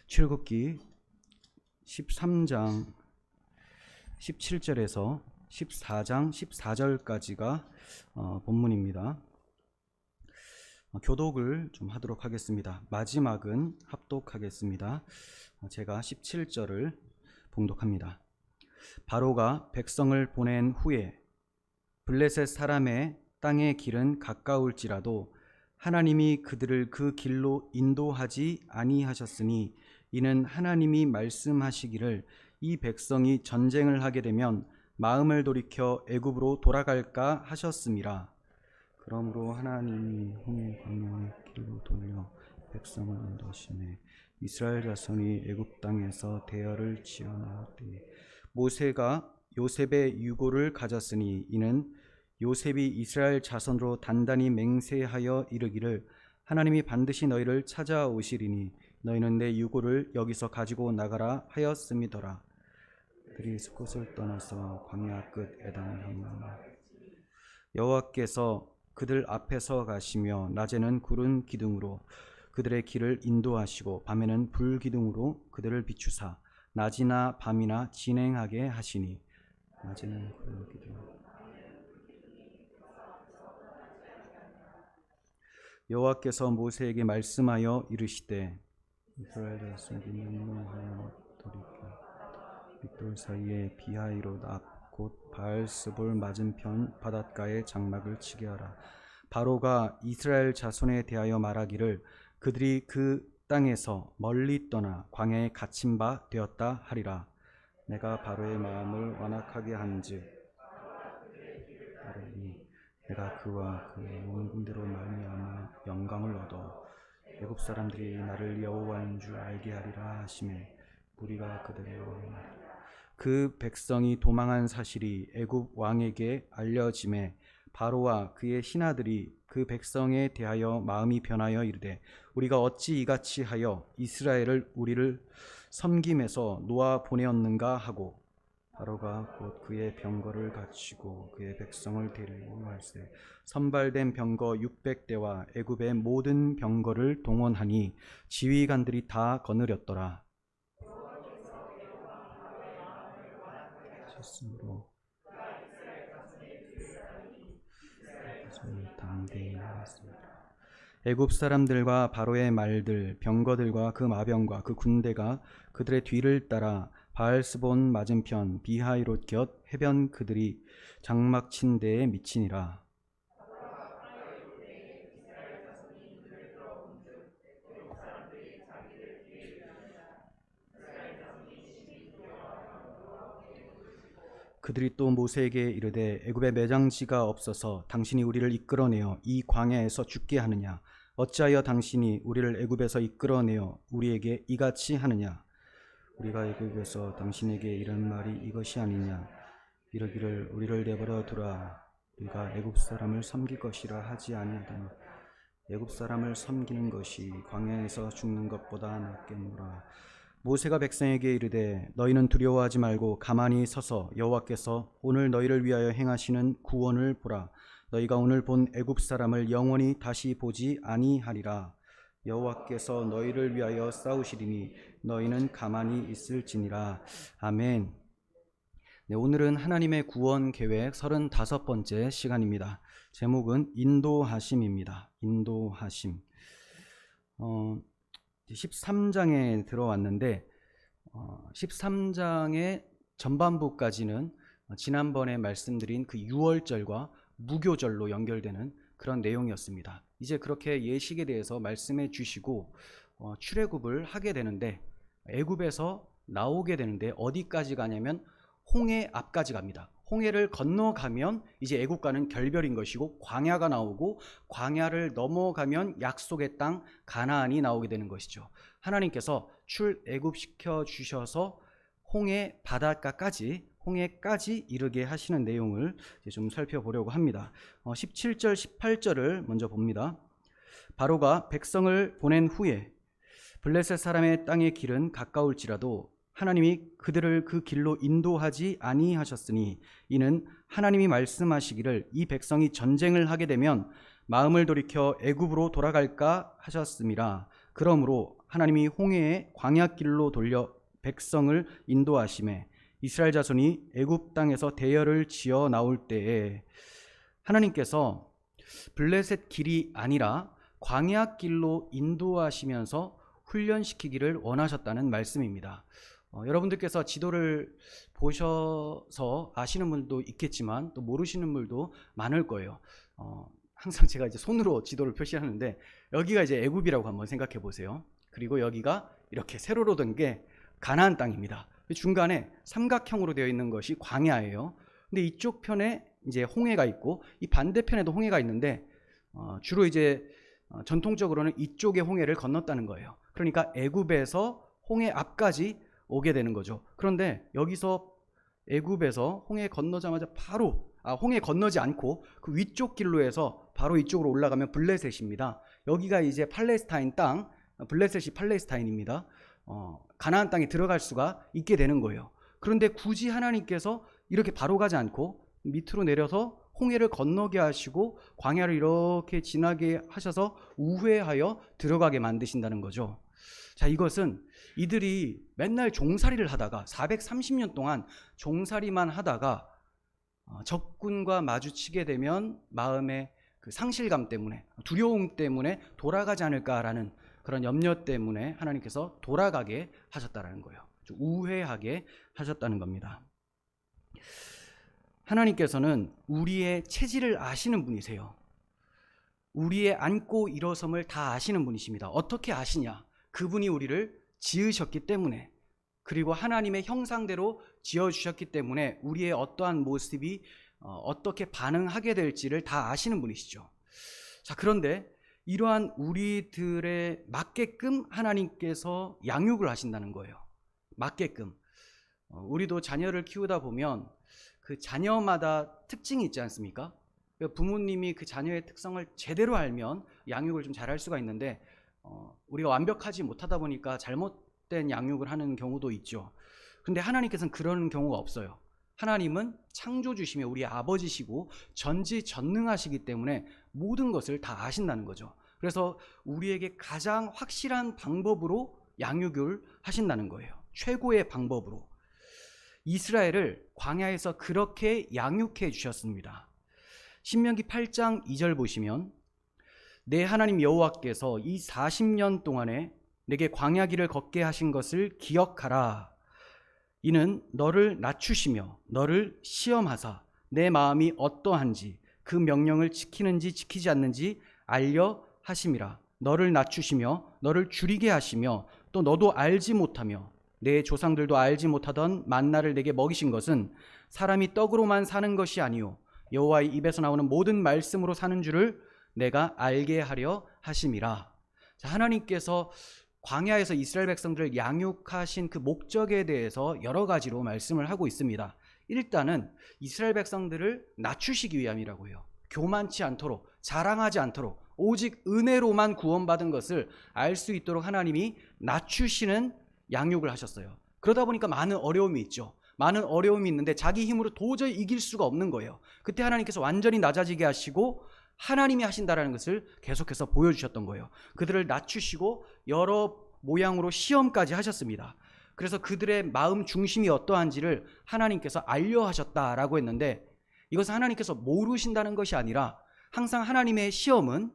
출애굽기 13장 17절에서 14장 14절까지가 본문입니다. 교독을 좀 하도록 하겠습니다. 마지막은 합독하겠습니다. 제가 17절을 봉독합니다. 바로가 백성을 보낸 후에 블레셋 사람의 땅의 길은 가까울지라도 하나님이 그들을 그 길로 인도하지 아니하셨으니 이는 하나님이 말씀하시기를 이 백성이 전쟁을 하게 되면 마음을 돌이켜 애굽으로 돌아갈까 하셨음이라. 그러므로 하나님이 홍해 광야의 길로 돌려 백성을 인도하시매 이스라엘 자손이 애굽 땅에서 대열을 지어나오되 모세가 요셉의 유고를 가졌으니 이는 요셉이 이스라엘 자손으로 단단히 맹세하여 이르기를 하나님이 반드시 너희를 찾아오시리니 너희는 내 유고를 여기서 가지고 나가라 하였음이더라. 그들이 숲곳을 떠나서 광야 끝 에단을 향하여 여호와께서 그들 앞에서 가시며 낮에는 구름 기둥으로 그들의 길을 인도하시고 밤에는 불 기둥으로 그들을 비추사 낮이나 밤이나 진행하게 하시니 낮에는 불 기둥 여호와께서 모세에게 말씀하여 이르시되 이스라엘 자손이 명령하여 돌이켜 윗돌 사이에 비하이롯 앞 곧 바알스볼 맞은편 바닷가에 장막을 치게 하라. 바로가 이스라엘 자손에 대하여 말하기를 그들이 그 땅에서 멀리 떠나 광야에 갇힌 바 되었다 하리라. 내가 바로의 마음을 완악하게 한즉 내가 그와 그의 용군대로 말미암아 영광을 얻어 애굽 사람들이 나를 여호와인 줄 알게 하리라 하시매 무리가 그들의 왕 그 백성이 도망한 사실이 애굽 왕에게 알려짐에 바로와 그의 신하들이 그 백성에 대하여 마음이 변하여 이르되 우리가 어찌 이같이 하여 이스라엘을 우리를 섬김에서 놓아 보내었는가 하고 바로가 곧 그의 병거를 갖추고 그의 백성을 데리고 갈새 선발된 병거 600대와 애굽의 모든 병거를 동원하니 지휘관들이 다 거느렸더라. 스스로 당대히 나왔습니다. 애굽 사람들과 바로의 말들, 병거들과 그 마병과 그 군대가 그들의 뒤를 따라 바알스본 맞은편 비하이롯 곁 해변 그들이 장막 친 데에 미치니라. 그들이 또 모세에게 이르되 애굽에 매장지가 없어서 당신이 우리를 이끌어내어 이 광야에서 죽게 하느냐? 어찌하여 당신이 우리를 애굽에서 이끌어내어 우리에게 이같이 하느냐? 우리가 애굽에서 당신에게 이런 말이 이것이 아니냐? 이르기를 우리를 내버려 두라. 우리가 애굽 사람을 섬길 것이라 하지 아니하다니 애굽 사람을 섬기는 것이 광야에서 죽는 것보다 낫겠노라. 모세가 백성에게 이르되 너희는 두려워하지 말고 가만히 서서 여호와께서 오늘 너희를 위하여 행하시는 구원을 보라. 너희가 오늘 본 애굽 사람을 영원히 다시 보지 아니하리라. 여호와께서 너희를 위하여 싸우시리니 너희는 가만히 있을지니라. 아멘. 네, 오늘은 하나님의 구원 계획 35번째 시간입니다. 제목은 인도하심입니다. 인도하심. 13장에 들어왔는데 13장의 전반부까지는 지난번에 말씀드린 그 유월절과 무교절로 연결되는 그런 내용이었습니다. 이제 그렇게 예식에 대해서 말씀해 주시고 출애굽을 하게 되는데 애굽에서 나오게 되는데 어디까지 가냐면 홍해 앞까지 갑니다. 홍해를 건너가면 이제 애굽과는 결별인 것이고 광야가 나오고 광야를 넘어가면 약속의 땅 가나안이 나오게 되는 것이죠. 하나님께서 출애굽시켜 주셔서 홍해 바닷가까지 홍해까지 이르게 하시는 내용을 이제 좀 살펴보려고 합니다. 17절 18절을 먼저 봅니다. 바로가 백성을 보낸 후에 블레셋 사람의 땅의 길은 가까울지라도 하나님이 그들을 그 길로 인도하지 아니하셨으니 이는 하나님이 말씀하시기를 이 백성이 전쟁을 하게 되면 마음을 돌이켜 애굽으로 돌아갈까 하셨음이라. 그러므로 하나님이 홍해의 광야길로 돌려 백성을 인도하심에 이스라엘 자손이 애굽 땅에서 대열을 지어 나올 때에 하나님께서 블레셋 길이 아니라 광야길로 인도하시면서 훈련시키기를 원하셨다는 말씀입니다. 여러분들께서 지도를 보셔서 아시는 분도 있겠지만 또 모르시는 분도 많을 거예요. 항상 제가 이제 손으로 지도를 표시하는데 여기가 이제 애굽이라고 한번 생각해 보세요. 그리고 여기가 이렇게 세로로 된 게 가나안 땅입니다. 중간에 삼각형으로 되어 있는 것이 광야예요. 근데 이쪽 편에 이제 홍해가 있고 이 반대편에도 홍해가 있는데 주로 이제 전통적으로는 이쪽의 홍해를 건넜다는 거예요. 그러니까 애굽에서 홍해 앞까지 오게 되는 거죠. 그런데 여기서 애굽에서 홍해 건너자마자 바로 홍해 건너지 않고 그 위쪽 길로 해서 바로 이쪽으로 올라가면 블레셋입니다. 여기가 이제 팔레스타인 땅, 블레셋이 팔레스타인입니다. 가나안 땅에 들어갈 수가 있게 되는 거예요. 그런데 굳이 하나님께서 이렇게 바로 가지 않고 밑으로 내려서 홍해를 건너게 하시고 광야를 이렇게 지나게 하셔서 우회하여 들어가게 만드신다는 거죠. 자, 이것은 이들이 맨날 종살이를 하다가 430년 동안 종살이만 하다가 적군과 마주치게 되면 마음의 그 상실감 때문에, 두려움 때문에 돌아가지 않을까라는 그런 염려 때문에 하나님께서 돌아가게 하셨다는 거예요. 우회하게 하셨다는 겁니다. 하나님께서는 우리의 체질을 아시는 분이세요. 우리의 앉고 일어섬을 다 아시는 분이십니다. 어떻게 아시냐? 그분이 우리를 지으셨기 때문에, 그리고 하나님의 형상대로 지어주셨기 때문에 우리의 어떠한 모습이 어떻게 반응하게 될지를 다 아시는 분이시죠. 자, 그런데 이러한 우리들에 맞게끔 하나님께서 양육을 하신다는 거예요. 맞게끔. 우리도 자녀를 키우다 보면 그 자녀마다 특징이 있지 않습니까? 부모님이 그 자녀의 특성을 제대로 알면 양육을 좀 잘할 수가 있는데 우리가 완벽하지 못하다 보니까 잘못된 양육을 하는 경우도 있죠. 근데 하나님께서는 그런 경우가 없어요. 하나님은 창조주시며 우리의 아버지시고 전지전능하시기 때문에 모든 것을 다 아신다는 거죠. 그래서 우리에게 가장 확실한 방법으로 양육을 하신다는 거예요. 최고의 방법으로. 이스라엘을 광야에서 그렇게 양육해 주셨습니다. 신명기 8장 2절 보시면 내 하나님 여호와께서 이 40년 동안에 내게 광야 길을 걷게 하신 것을 기억하라. 이는 너를 낮추시며 너를 시험하사 내 마음이 어떠한지 그 명령을 지키는지 지키지 않는지 알려 하심이라. 너를 낮추시며 너를 줄이게 하시며 또 너도 알지 못하며 내 조상들도 알지 못하던 만나를 내게 먹이신 것은 사람이 떡으로만 사는 것이 아니요 여호와의 입에서 나오는 모든 말씀으로 사는 줄을 내가 알게 하려 하심이라. 자, 하나님께서 광야에서 이스라엘 백성들을 양육하신 그 목적에 대해서 여러 가지로 말씀을 하고 있습니다. 일단은 이스라엘 백성들을 낮추시기 위함이라고 해요. 교만치 않도록, 자랑하지 않도록, 오직 은혜로만 구원받은 것을 알 수 있도록 하나님이 낮추시는 양육을 하셨어요. 그러다 보니까 많은 어려움이 있죠. 많은 어려움이 있는데 자기 힘으로 도저히 이길 수가 없는 거예요. 그때 하나님께서 완전히 낮아지게 하시고 하나님이 하신다라는 것을 계속해서 보여주셨던 거예요. 그들을 낮추시고 여러 모양으로 시험까지 하셨습니다. 그래서 그들의 마음 중심이 어떠한지를 하나님께서 알려하셨다라고 했는데, 이것은 하나님께서 모르신다는 것이 아니라 항상 하나님의 시험은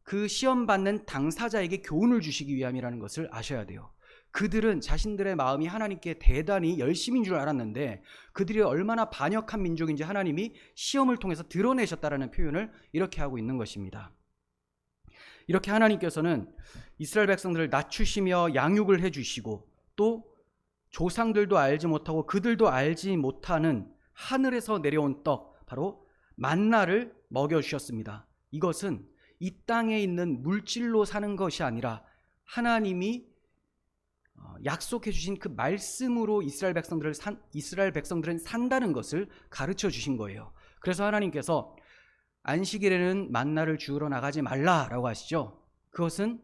그 시험 받는 당사자에게 교훈을 주시기 위함이라는 것을 아셔야 돼요. 그들은 자신들의 마음이 하나님께 대단히 열심인 줄 알았는데 그들이 얼마나 반역한 민족인지 하나님이 시험을 통해서 드러내셨다라는 표현을 이렇게 하고 있는 것입니다. 이렇게 하나님께서는 이스라엘 백성들을 낮추시며 양육을 해주시고 또 조상들도 알지 못하고 그들도 알지 못하는 하늘에서 내려온 떡, 바로 만나를 먹여주셨습니다. 이것은 이 땅에 있는 물질로 사는 것이 아니라 하나님이 약속해 주신 그 말씀으로 이스라엘 백성들은 산다는 것을 가르쳐 주신 거예요. 그래서 하나님께서 안식일에는 만나를 주우러 나가지 말라라고 하시죠. 그것은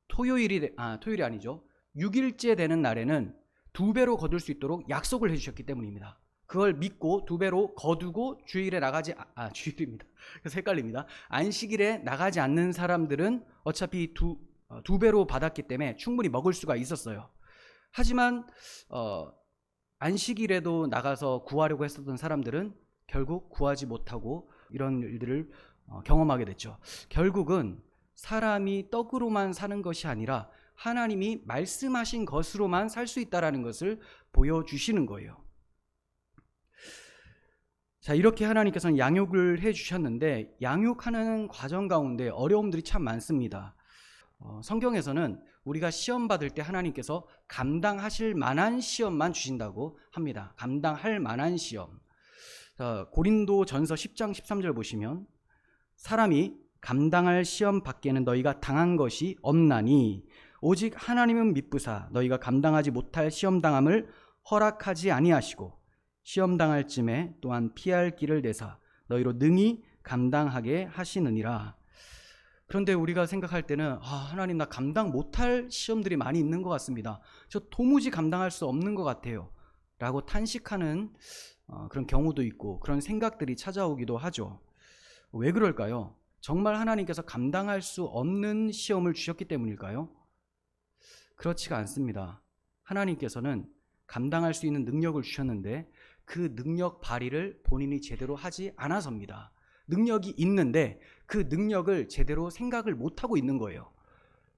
토요일이 아니죠. 6일째 되는 날에는 2배로 거둘 수 있도록 약속을 해 주셨기 때문입니다. 그걸 믿고 2배로 거두고 주일에 나가지 주일입니다. 그래서 헷갈립니다. 안식일에 나가지 않는 사람들은 어차피 2배로 받았기 때문에 충분히 먹을 수가 있었어요. 하지만 안식일에도 나가서 구하려고 했었던 사람들은 결국 구하지 못하고 이런 일들을 경험하게 됐죠. 결국은 사람이 떡으로만 사는 것이 아니라 하나님이 말씀하신 것으로만 살 수 있다는 것을 보여주시는 거예요. 자, 이렇게 하나님께서는 양육을 해주셨는데 양육하는 과정 가운데 어려움들이 참 많습니다. 성경에서는 우리가 시험 받을 때 하나님께서 감당하실 만한 시험만 주신다고 합니다. 감당할 만한 시험. 자, 고린도전서 10장 13절 보시면 사람이 감당할 시험 밖에는 너희가 당한 것이 없나니 오직 하나님은 미쁘사 너희가 감당하지 못할 시험 당함을 허락하지 아니하시고 시험 당할 쯤에 또한 피할 길을 내사 너희로 능히 감당하게 하시느니라. 그런데 우리가 생각할 때는 하나님 나 감당 못할 시험들이 많이 있는 것 같습니다. 저 도무지 감당할 수 없는 것 같아요 라고 탄식하는 그런 경우도 있고 그런 생각들이 찾아오기도 하죠. 왜 그럴까요? 정말 하나님께서 감당할 수 없는 시험을 주셨기 때문일까요? 그렇지가 않습니다. 하나님께서는 감당할 수 있는 능력을 주셨는데 그 능력 발휘를 본인이 제대로 하지 않아서입니다. 능력이 있는데 그 능력을 제대로 생각을 못하고 있는 거예요.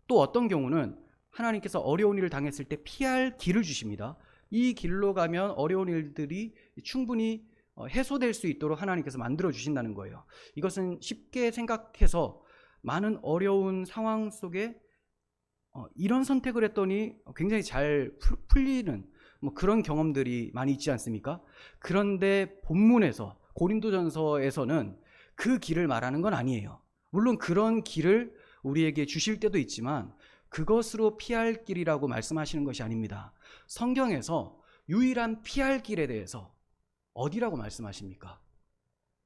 또 어떤 경우는 하나님께서 어려운 일을 당했을 때 피할 길을 주십니다. 이 길로 가면 어려운 일들이 충분히 해소될 수 있도록 하나님께서 만들어 주신다는 거예요. 이것은 쉽게 생각해서 많은 어려운 상황 속에 이런 선택을 했더니 굉장히 잘 풀리는 그런 경험들이 많이 있지 않습니까? 그런데 본문에서 고린도전서에서는 그 길을 말하는 건 아니에요. 물론 그런 길을 우리에게 주실 때도 있지만 그것으로 피할 길이라고 말씀하시는 것이 아닙니다. 성경에서 유일한 피할 길에 대해서 어디라고 말씀하십니까?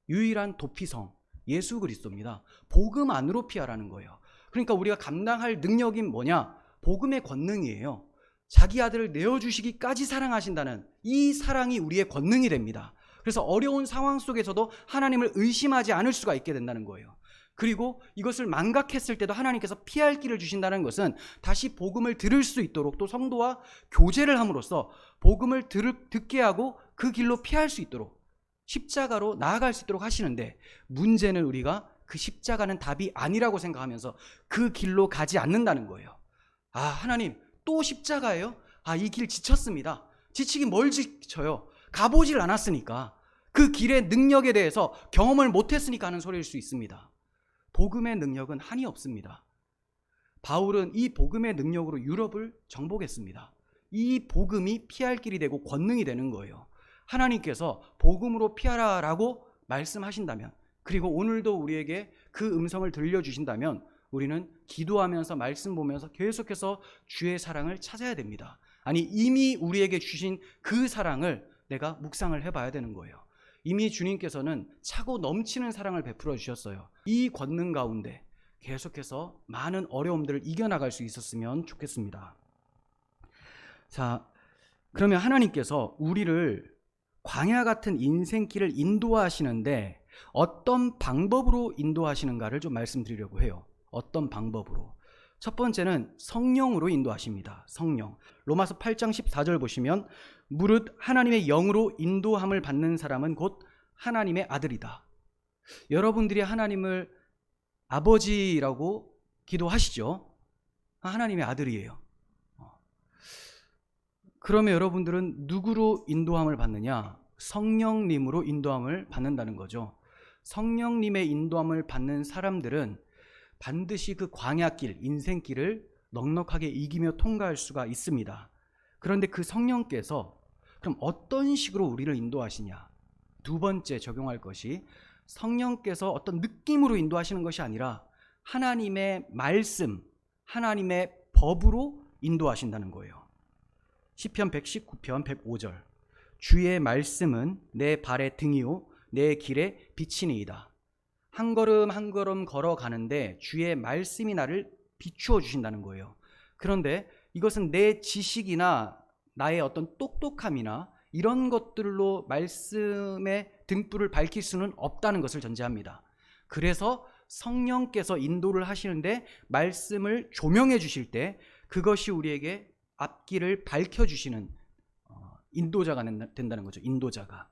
유일한 도피성 예수 그리스도입니다. 복음 안으로 피하라는 거예요. 그러니까 우리가 감당할 능력이 뭐냐? 복음의 권능이에요. 자기 아들을 내어주시기까지 사랑하신다는 이 사랑이 우리의 권능이 됩니다. 그래서 어려운 상황 속에서도 하나님을 의심하지 않을 수가 있게 된다는 거예요. 그리고 이것을 망각했을 때도 하나님께서 피할 길을 주신다는 것은 다시 복음을 들을 수 있도록 또 성도와 교제를 함으로써 복음을 듣게 하고 그 길로 피할 수 있도록 십자가로 나아갈 수 있도록 하시는데 문제는 우리가 그 십자가는 답이 아니라고 생각하면서 그 길로 가지 않는다는 거예요. 하나님 또 십자가예요? 이 길 지쳤습니다. 지치긴 뭘 지쳐요? 가보질 않았으니까 그 길의 능력에 대해서 경험을 못했으니까 하는 소리일 수 있습니다. 복음의 능력은 한이 없습니다. 바울은 이 복음의 능력으로 유럽을 정복했습니다. 이 복음이 피할 길이 되고 권능이 되는 거예요. 하나님께서 복음으로 피하라라고 말씀하신다면 그리고 오늘도 우리에게 그 음성을 들려주신다면 우리는 기도하면서 말씀 보면서 계속해서 주의 사랑을 찾아야 됩니다. 아니 이미 우리에게 주신 그 사랑을 내가 묵상을 해봐야 되는 거예요. 이미 주님께서는 차고 넘치는 사랑을 베풀어 주셨어요. 이 권능 가운데 계속해서 많은 어려움들을 이겨나갈 수 있었으면 좋겠습니다. 자, 그러면 하나님께서 우리를 광야 같은 인생길을 인도하시는데 어떤 방법으로 인도하시는가를 좀 말씀드리려고 해요. 어떤 방법으로? 첫 번째는 성령으로 인도하십니다. 성령. 로마서 8장 14절 보시면 무릇 하나님의 영으로 인도함을 받는 사람은 곧 하나님의 아들이다. 여러분들이 하나님을 아버지라고 기도하시죠? 하나님의 아들이에요. 그러면 여러분들은 누구로 인도함을 받느냐? 성령님으로 인도함을 받는다는 거죠. 성령님의 인도함을 받는 사람들은 반드시 그 광야길, 인생길을 넉넉하게 이기며 통과할 수가 있습니다. 그런데 그 성령께서 그럼 어떤 식으로 우리를 인도하시냐? 두 번째 적용할 것이 성령께서 어떤 느낌으로 인도하시는 것이 아니라 하나님의 말씀, 하나님의 법으로 인도하신다는 거예요. 시편 119편 105절 주의 말씀은 내 발의 등이요 내 길의 빛이니이다. 한 걸음 한 걸음 걸어가는데 주의 말씀이 나를 비추어 주신다는 거예요. 그런데 이것은 내 지식이나 나의 어떤 똑똑함이나 이런 것들로 말씀의 등불을 밝힐 수는 없다는 것을 전제합니다. 그래서 성령께서 인도를 하시는데 말씀을 조명해 주실 때 그것이 우리에게 앞길을 밝혀주시는 인도자가 된다는 거죠. 인도자가.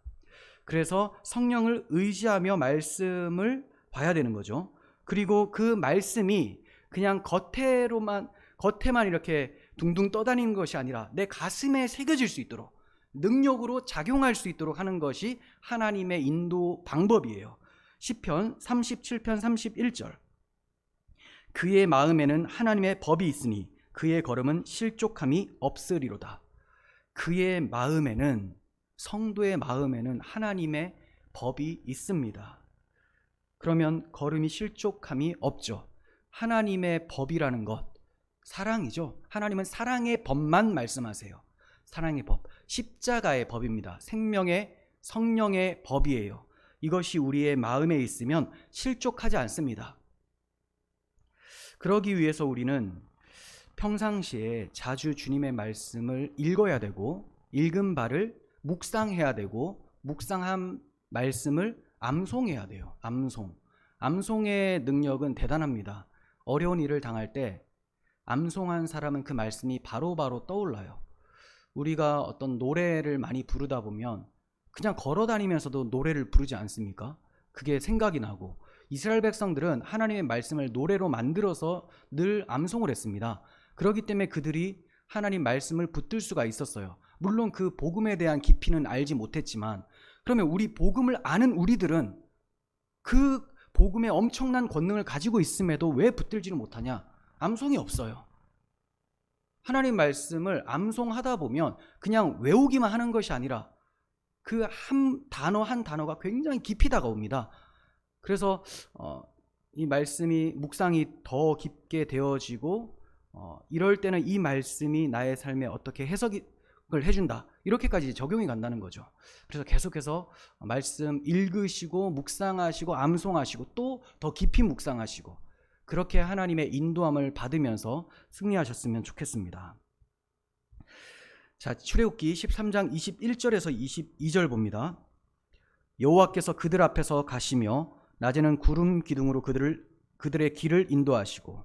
그래서 성령을 의지하며 말씀을 봐야 되는 거죠. 그리고 그 말씀이 그냥 겉에만 이렇게 둥둥 떠다니는 것이 아니라 내 가슴에 새겨질 수 있도록 능력으로 작용할 수 있도록 하는 것이 하나님의 인도 방법이에요. 시편 37편 31절. 그의 마음에는 하나님의 법이 있으니 그의 걸음은 실족함이 없으리로다. 그의 마음에는, 성도의 마음에는 하나님의 법이 있습니다. 그러면 걸음이 실족함이 없죠. 하나님의 법이라는 것, 사랑이죠. 하나님은 사랑의 법만 말씀하세요. 사랑의 법, 십자가의 법입니다. 생명의 성령의 법이에요. 이것이 우리의 마음에 있으면 실족하지 않습니다. 그러기 위해서 우리는 평상시에 자주 주님의 말씀을 읽어야 되고 읽은 바를 묵상해야 되고 묵상한 말씀을 암송해야 돼요. 암송의 능력은 대단합니다. 어려운 일을 당할 때 암송한 사람은 그 말씀이 바로바로 떠올라요. 우리가 어떤 노래를 많이 부르다 보면 그냥 걸어 다니면서도 노래를 부르지 않습니까? 그게 생각이 나고, 이스라엘 백성들은 하나님의 말씀을 노래로 만들어서 늘 암송을 했습니다. 그렇기 때문에 그들이 하나님 말씀을 붙들 수가 있었어요. 물론 그 복음에 대한 깊이는 알지 못했지만, 그러면 우리 복음을 아는 우리들은 그 복음의 엄청난 권능을 가지고 있음에도 왜 붙들지를 못하냐? 암송이 없어요. 하나님 말씀을 암송하다 보면 그냥 외우기만 하는 것이 아니라 그 한 단어가 굉장히 깊이 다가옵니다. 그래서 이 말씀이 묵상이 더 깊게 되어지고 이럴 때는 이 말씀이 나의 삶에 어떻게 해석을 해준다, 이렇게까지 적용이 간다는 거죠. 그래서 계속해서 말씀 읽으시고 묵상하시고 암송하시고 또 더 깊이 묵상하시고 그렇게 하나님의 인도함을 받으면서 승리하셨으면 좋겠습니다. 자, 출애굽기 13장 21절에서 22절 봅니다. 여호와께서 그들 앞에서 가시며 낮에는 구름 기둥으로 그들의 길을 인도하시고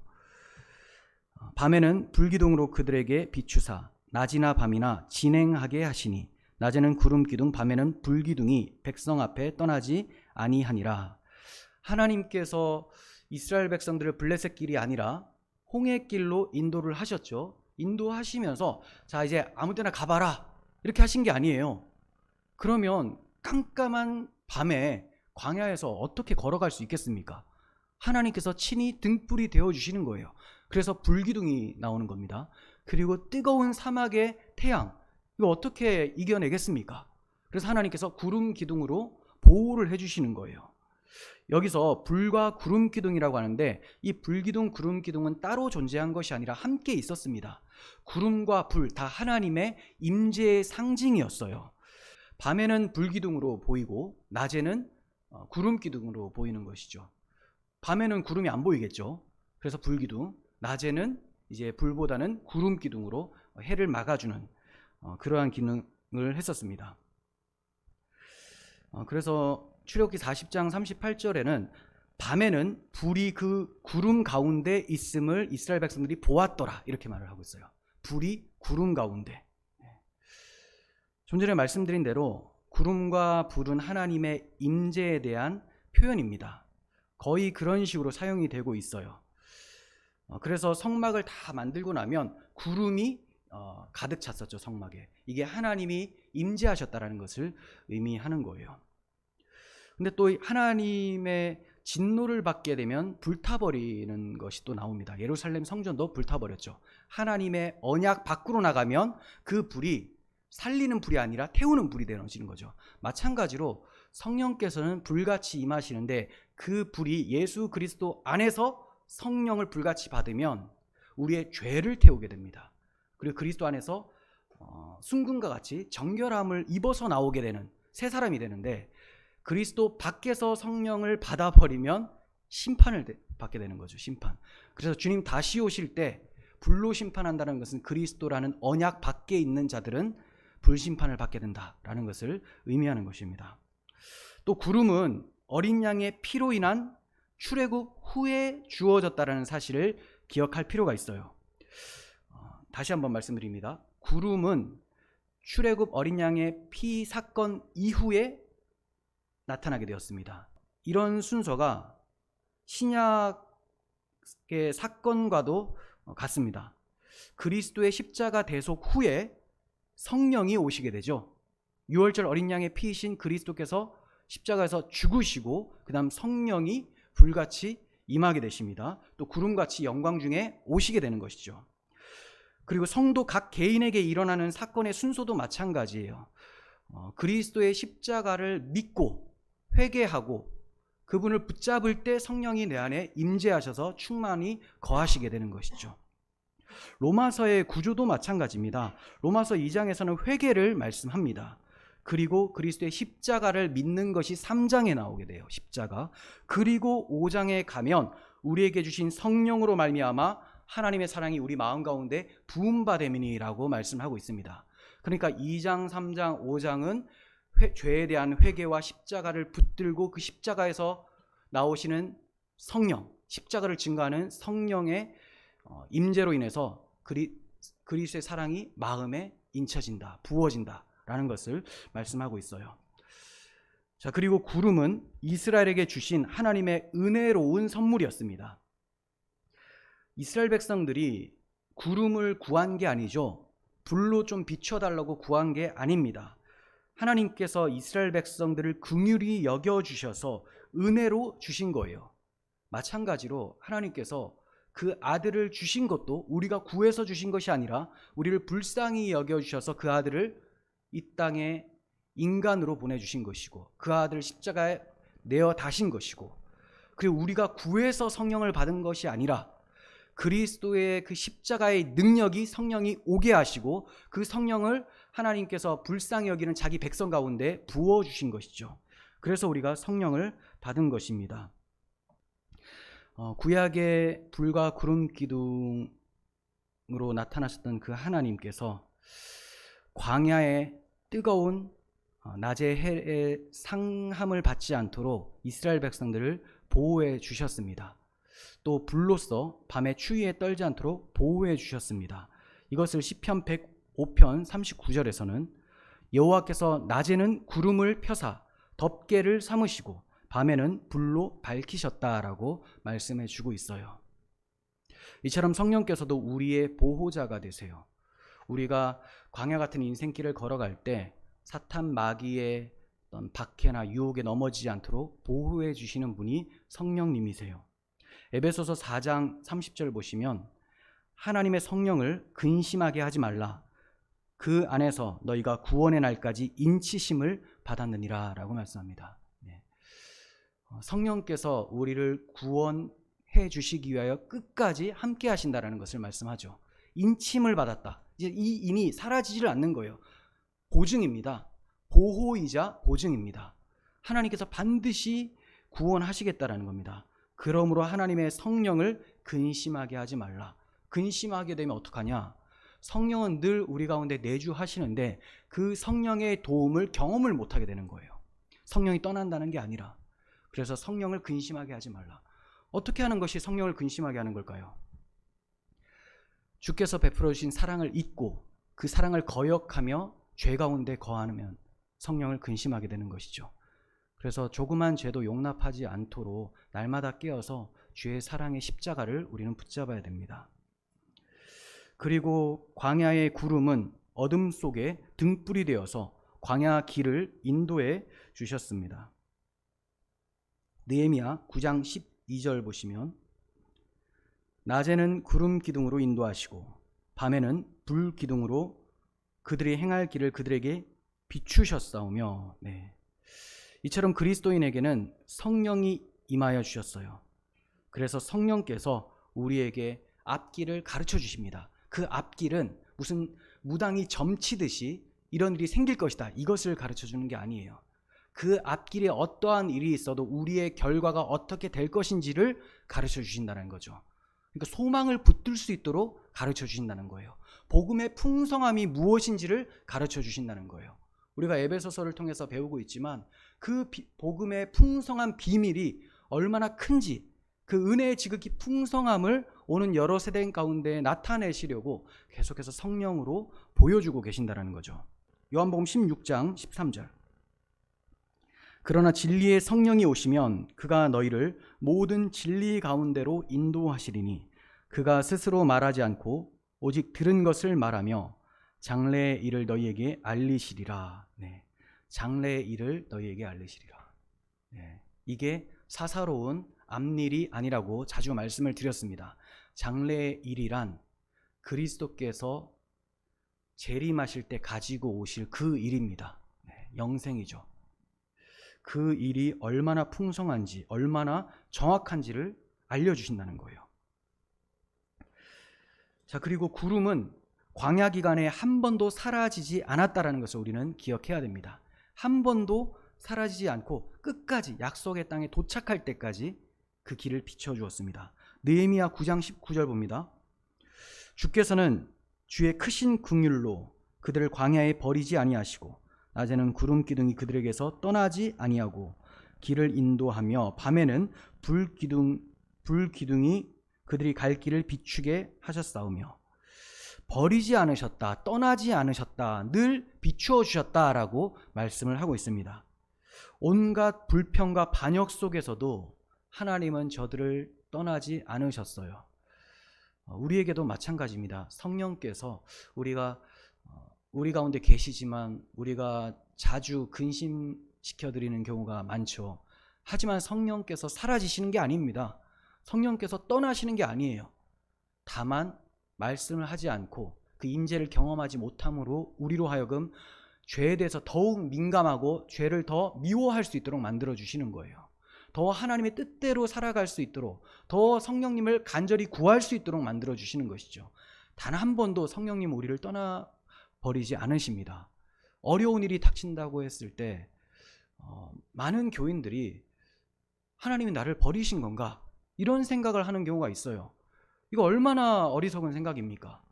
밤에는 불기둥으로 그들에게 비추사 낮이나 밤이나 진행하게 하시니 낮에는 구름 기둥 밤에는 불기둥이 백성 앞에 떠나지 아니하니라. 하나님께서 이스라엘 백성들을 블레셋 길이 아니라 홍해 길로 인도를 하셨죠. 인도하시면서 자 이제 아무 데나 가봐라 이렇게 하신 게 아니에요. 그러면 깜깜한 밤에 광야에서 어떻게 걸어갈 수 있겠습니까? 하나님께서 친히 등불이 되어주시는 거예요. 그래서 불기둥이 나오는 겁니다. 그리고 뜨거운 사막의 태양, 이거 어떻게 이겨내겠습니까? 그래서 하나님께서 구름 기둥으로 보호를 해주시는 거예요. 여기서 불과 구름 기둥이라고 하는데 이 불기둥, 구름 기둥은 따로 존재한 것이 아니라 함께 있었습니다. 구름과 불 다 하나님의 임재의 상징이었어요. 밤에는 불기둥으로 보이고 낮에는 구름 기둥으로 보이는 것이죠. 밤에는 구름이 안 보이겠죠. 그래서 불기둥, 낮에는 이제 불보다는 구름 기둥으로 해를 막아주는 그러한 기능을 했었습니다. 그래서 출애굽기 40장 38절에는 밤에는 불이 그 구름 가운데 있음을 이스라엘 백성들이 보았더라 이렇게 말을 하고 있어요. 불이 구름 가운데. 좀 전에 말씀드린 대로 구름과 불은 하나님의 임재에 대한 표현입니다. 거의 그런 식으로 사용이 되고 있어요. 그래서 성막을 다 만들고 나면 구름이 가득 찼었죠. 성막에. 이게 하나님이 임재하셨다라는 것을 의미하는 거예요. 근데 또 하나님의 진노를 받게 되면 불타버리는 것이 또 나옵니다. 예루살렘 성전도 불타버렸죠. 하나님의 언약 밖으로 나가면 그 불이 살리는 불이 아니라 태우는 불이 되어지는 거죠. 마찬가지로 성령께서는 불같이 임하시는데 그 불이 예수 그리스도 안에서 성령을 불같이 받으면 우리의 죄를 태우게 됩니다. 그리고 그리스도 안에서 순금과 같이 정결함을 입어서 나오게 되는 새 사람이 되는데, 그리스도 밖에서 성령을 받아버리면 심판을 받게 되는 거죠. 심판. 그래서 주님 다시 오실 때 불로 심판한다는 것은 그리스도라는 언약 밖에 있는 자들은 불심판을 받게 된다라는 것을 의미하는 것입니다. 또 구름은 어린 양의 피로 인한 출애굽 후에 주어졌다라는 사실을 기억할 필요가 있어요. 다시 한번 말씀드립니다. 구름은 출애굽 어린 양의 피 사건 이후에 나타나게 되었습니다. 이런 순서가 신약의 사건과도 같습니다. 그리스도의 십자가 대속 후에 성령이 오시게 되죠. 유월절 어린 양의 피이신 그리스도께서 십자가에서 죽으시고 그 다음 성령이 불같이 임하게 되십니다. 또 구름같이 영광 중에 오시게 되는 것이죠. 그리고 성도 각 개인에게 일어나는 사건의 순서도 마찬가지예요. 그리스도의 십자가를 믿고 회개하고 그분을 붙잡을 때 성령이 내 안에 임재하셔서 충만히 거하시게 되는 것이죠. 로마서의 구조도 마찬가지입니다. 로마서 2장에서는 회개를 말씀합니다. 그리고 그리스도의 십자가를 믿는 것이 3장에 나오게 돼요. 십자가. 그리고 5장에 가면 우리에게 주신 성령으로 말미암아 하나님의 사랑이 우리 마음 가운데 부음받음이니라고 말씀하고 있습니다. 그러니까 2장, 3장, 5장은 죄에 대한 회개와 십자가를 붙들고 그 십자가에서 나오시는 성령, 십자가를 증거하는 성령의 임재로 인해서 그리스도의 사랑이 마음에 인쳐진다, 부어진다라는 것을 말씀하고 있어요. 자, 그리고 구름은 이스라엘에게 주신 하나님의 은혜로운 선물이었습니다. 이스라엘 백성들이 구름을 구한 게 아니죠. 불로 좀 비춰달라고 구한 게 아닙니다. 하나님께서 이스라엘 백성들을 긍휼히 여겨주셔서 은혜로 주신 거예요. 마찬가지로 하나님께서 그 아들을 주신 것도 우리가 구해서 주신 것이 아니라 우리를 불쌍히 여겨주셔서 그 아들을 이 땅에 인간으로 보내주신 것이고 그 아들을 십자가에 내어 다신 것이고, 그리고 우리가 구해서 성령을 받은 것이 아니라 그리스도의 그 십자가의 능력이 성령이 오게 하시고 그 성령을 하나님께서 불쌍히 여기는 자기 백성 가운데 부어주신 것이죠. 그래서 우리가 성령을 받은 것입니다. 구약의 불과 구름 기둥으로 나타나셨던 그 하나님께서 광야의 뜨거운 낮의 해의 상함을 받지 않도록 이스라엘 백성들을 보호해 주셨습니다. 또 불로써 밤의 추위에 떨지 않도록 보호해 주셨습니다. 이것을 시편 105편 39절에서는 여호와께서 낮에는 구름을 펴사 덮개를 삼으시고 밤에는 불로 밝히셨다라고 말씀해 주고 있어요. 이처럼 성령께서도 우리의 보호자가 되세요. 우리가 광야 같은 인생길을 걸어갈 때 사탄 마귀의 어떤 박해나 유혹에 넘어지지 않도록 보호해 주시는 분이 성령님이세요. 에베소서 4장 30절 보시면 하나님의 성령을 근심하게 하지 말라. 그 안에서 너희가 구원의 날까지 인치심을 받았느니라 라고 말씀합니다. 성령께서 우리를 구원해 주시기 위하여 끝까지 함께 하신다라는 것을 말씀하죠. 인침을 받았다. 이제 이 인이 사라지질 않는 거예요. 보증입니다. 보호이자 보증입니다. 하나님께서 반드시 구원하시겠다라는 겁니다. 그러므로 하나님의 성령을 근심하게 하지 말라. 근심하게 되면 어떡하냐? 성령은 늘 우리 가운데 내주하시는데 그 성령의 도움을 경험을 못하게 되는 거예요. 성령이 떠난다는 게 아니라. 그래서 성령을 근심하게 하지 말라. 어떻게 하는 것이 성령을 근심하게 하는 걸까요? 주께서 베풀어 주신 사랑을 잊고 그 사랑을 거역하며 죄 가운데 거하면 성령을 근심하게 되는 것이죠. 그래서 조그만 죄도 용납하지 않도록 날마다 깨어서 주의 사랑의 십자가를 우리는 붙잡아야 됩니다. 그리고 광야의 구름은 어둠 속에 등불이 되어서 광야 길을 인도해 주셨습니다. 느헤미야 9장 12절 보시면 낮에는 구름 기둥으로 인도하시고 밤에는 불 기둥으로 그들이 행할 길을 그들에게 비추셨사오며, 이처럼 그리스도인에게는 성령이 임하여 주셨어요. 그래서 성령께서 우리에게 앞길을 가르쳐 주십니다. 그 앞길은 무슨 무당이 점치듯이 이런 일이 생길 것이다, 이것을 가르쳐 주는 게 아니에요. 그 앞길에 어떠한 일이 있어도 우리의 결과가 어떻게 될 것인지를 가르쳐 주신다는 거죠. 그러니까 소망을 붙들 수 있도록 가르쳐 주신다는 거예요. 복음의 풍성함이 무엇인지를 가르쳐 주신다는 거예요. 우리가 에베소서를 통해서 배우고 있지만 그 복음의 풍성한 비밀이 얼마나 큰지, 그 은혜의 지극히 풍성함을 오는 여러 세대 가운데 나타내시려고 계속해서 성령으로 보여주고 계신다는 거죠. 요한복음 16장 13절. 그러나 진리의 성령이 오시면 그가 너희를 모든 진리 가운데로 인도하시리니 그가 스스로 말하지 않고 오직 들은 것을 말하며 장래의 일을 너희에게 알리시리라. 네. 장래의 일을 너희에게 알리시리라. 네. 이게 사사로운 앞일이 아니라고 자주 말씀을 드렸습니다. 장래의 일이란 그리스도께서 재림하실 때 가지고 오실 그 일입니다. 네. 영생이죠. 그 일이 얼마나 풍성한지, 얼마나 정확한지를 알려주신다는 거예요. 자, 그리고 구름은 광야 기간에 한 번도 사라지지 않았다라는 것을 우리는 기억해야 됩니다. 한 번도 사라지지 않고 끝까지 약속의 땅에 도착할 때까지 그 길을 비춰주었습니다. 느헤미야 9장 19절 봅니다. 주께서는 주의 크신 긍휼로 그들을 광야에 버리지 아니하시고 낮에는 구름 기둥이 그들에게서 떠나지 아니하고 길을 인도하며 밤에는 불기둥이 그들이 갈 길을 비추게 하셨사오며 버리지 않으셨다, 떠나지 않으셨다, 늘 비추어 주셨다라고 말씀을 하고 있습니다. 온갖 불평과 반역 속에서도 하나님은 저들을 떠나지 않으셨어요. 우리에게도 마찬가지입니다. 성령께서 우리 가운데 계시지만 우리가 자주 근심시켜드리는 경우가 많죠. 하지만 성령께서 사라지시는 게 아닙니다. 성령께서 떠나시는 게 아니에요. 다만 말씀을 하지 않고 그 임재를 경험하지 못함으로 우리로 하여금 죄에 대해서 더욱 민감하고 죄를 더 미워할 수 있도록 만들어주시는 거예요. 더 하나님의 뜻대로 살아갈 수 있도록, 더 성령님을 간절히 구할 수 있도록 만들어주시는 것이죠. 단 한 번도 성령님 우리를 떠나버리지 않으십니다. 어려운 일이 닥친다고 했을 때 많은 교인들이 하나님이 나를 버리신 건가? 이런 생각을 하는 경우가 있어요. 이거 얼마나 어리석은 생각입니까?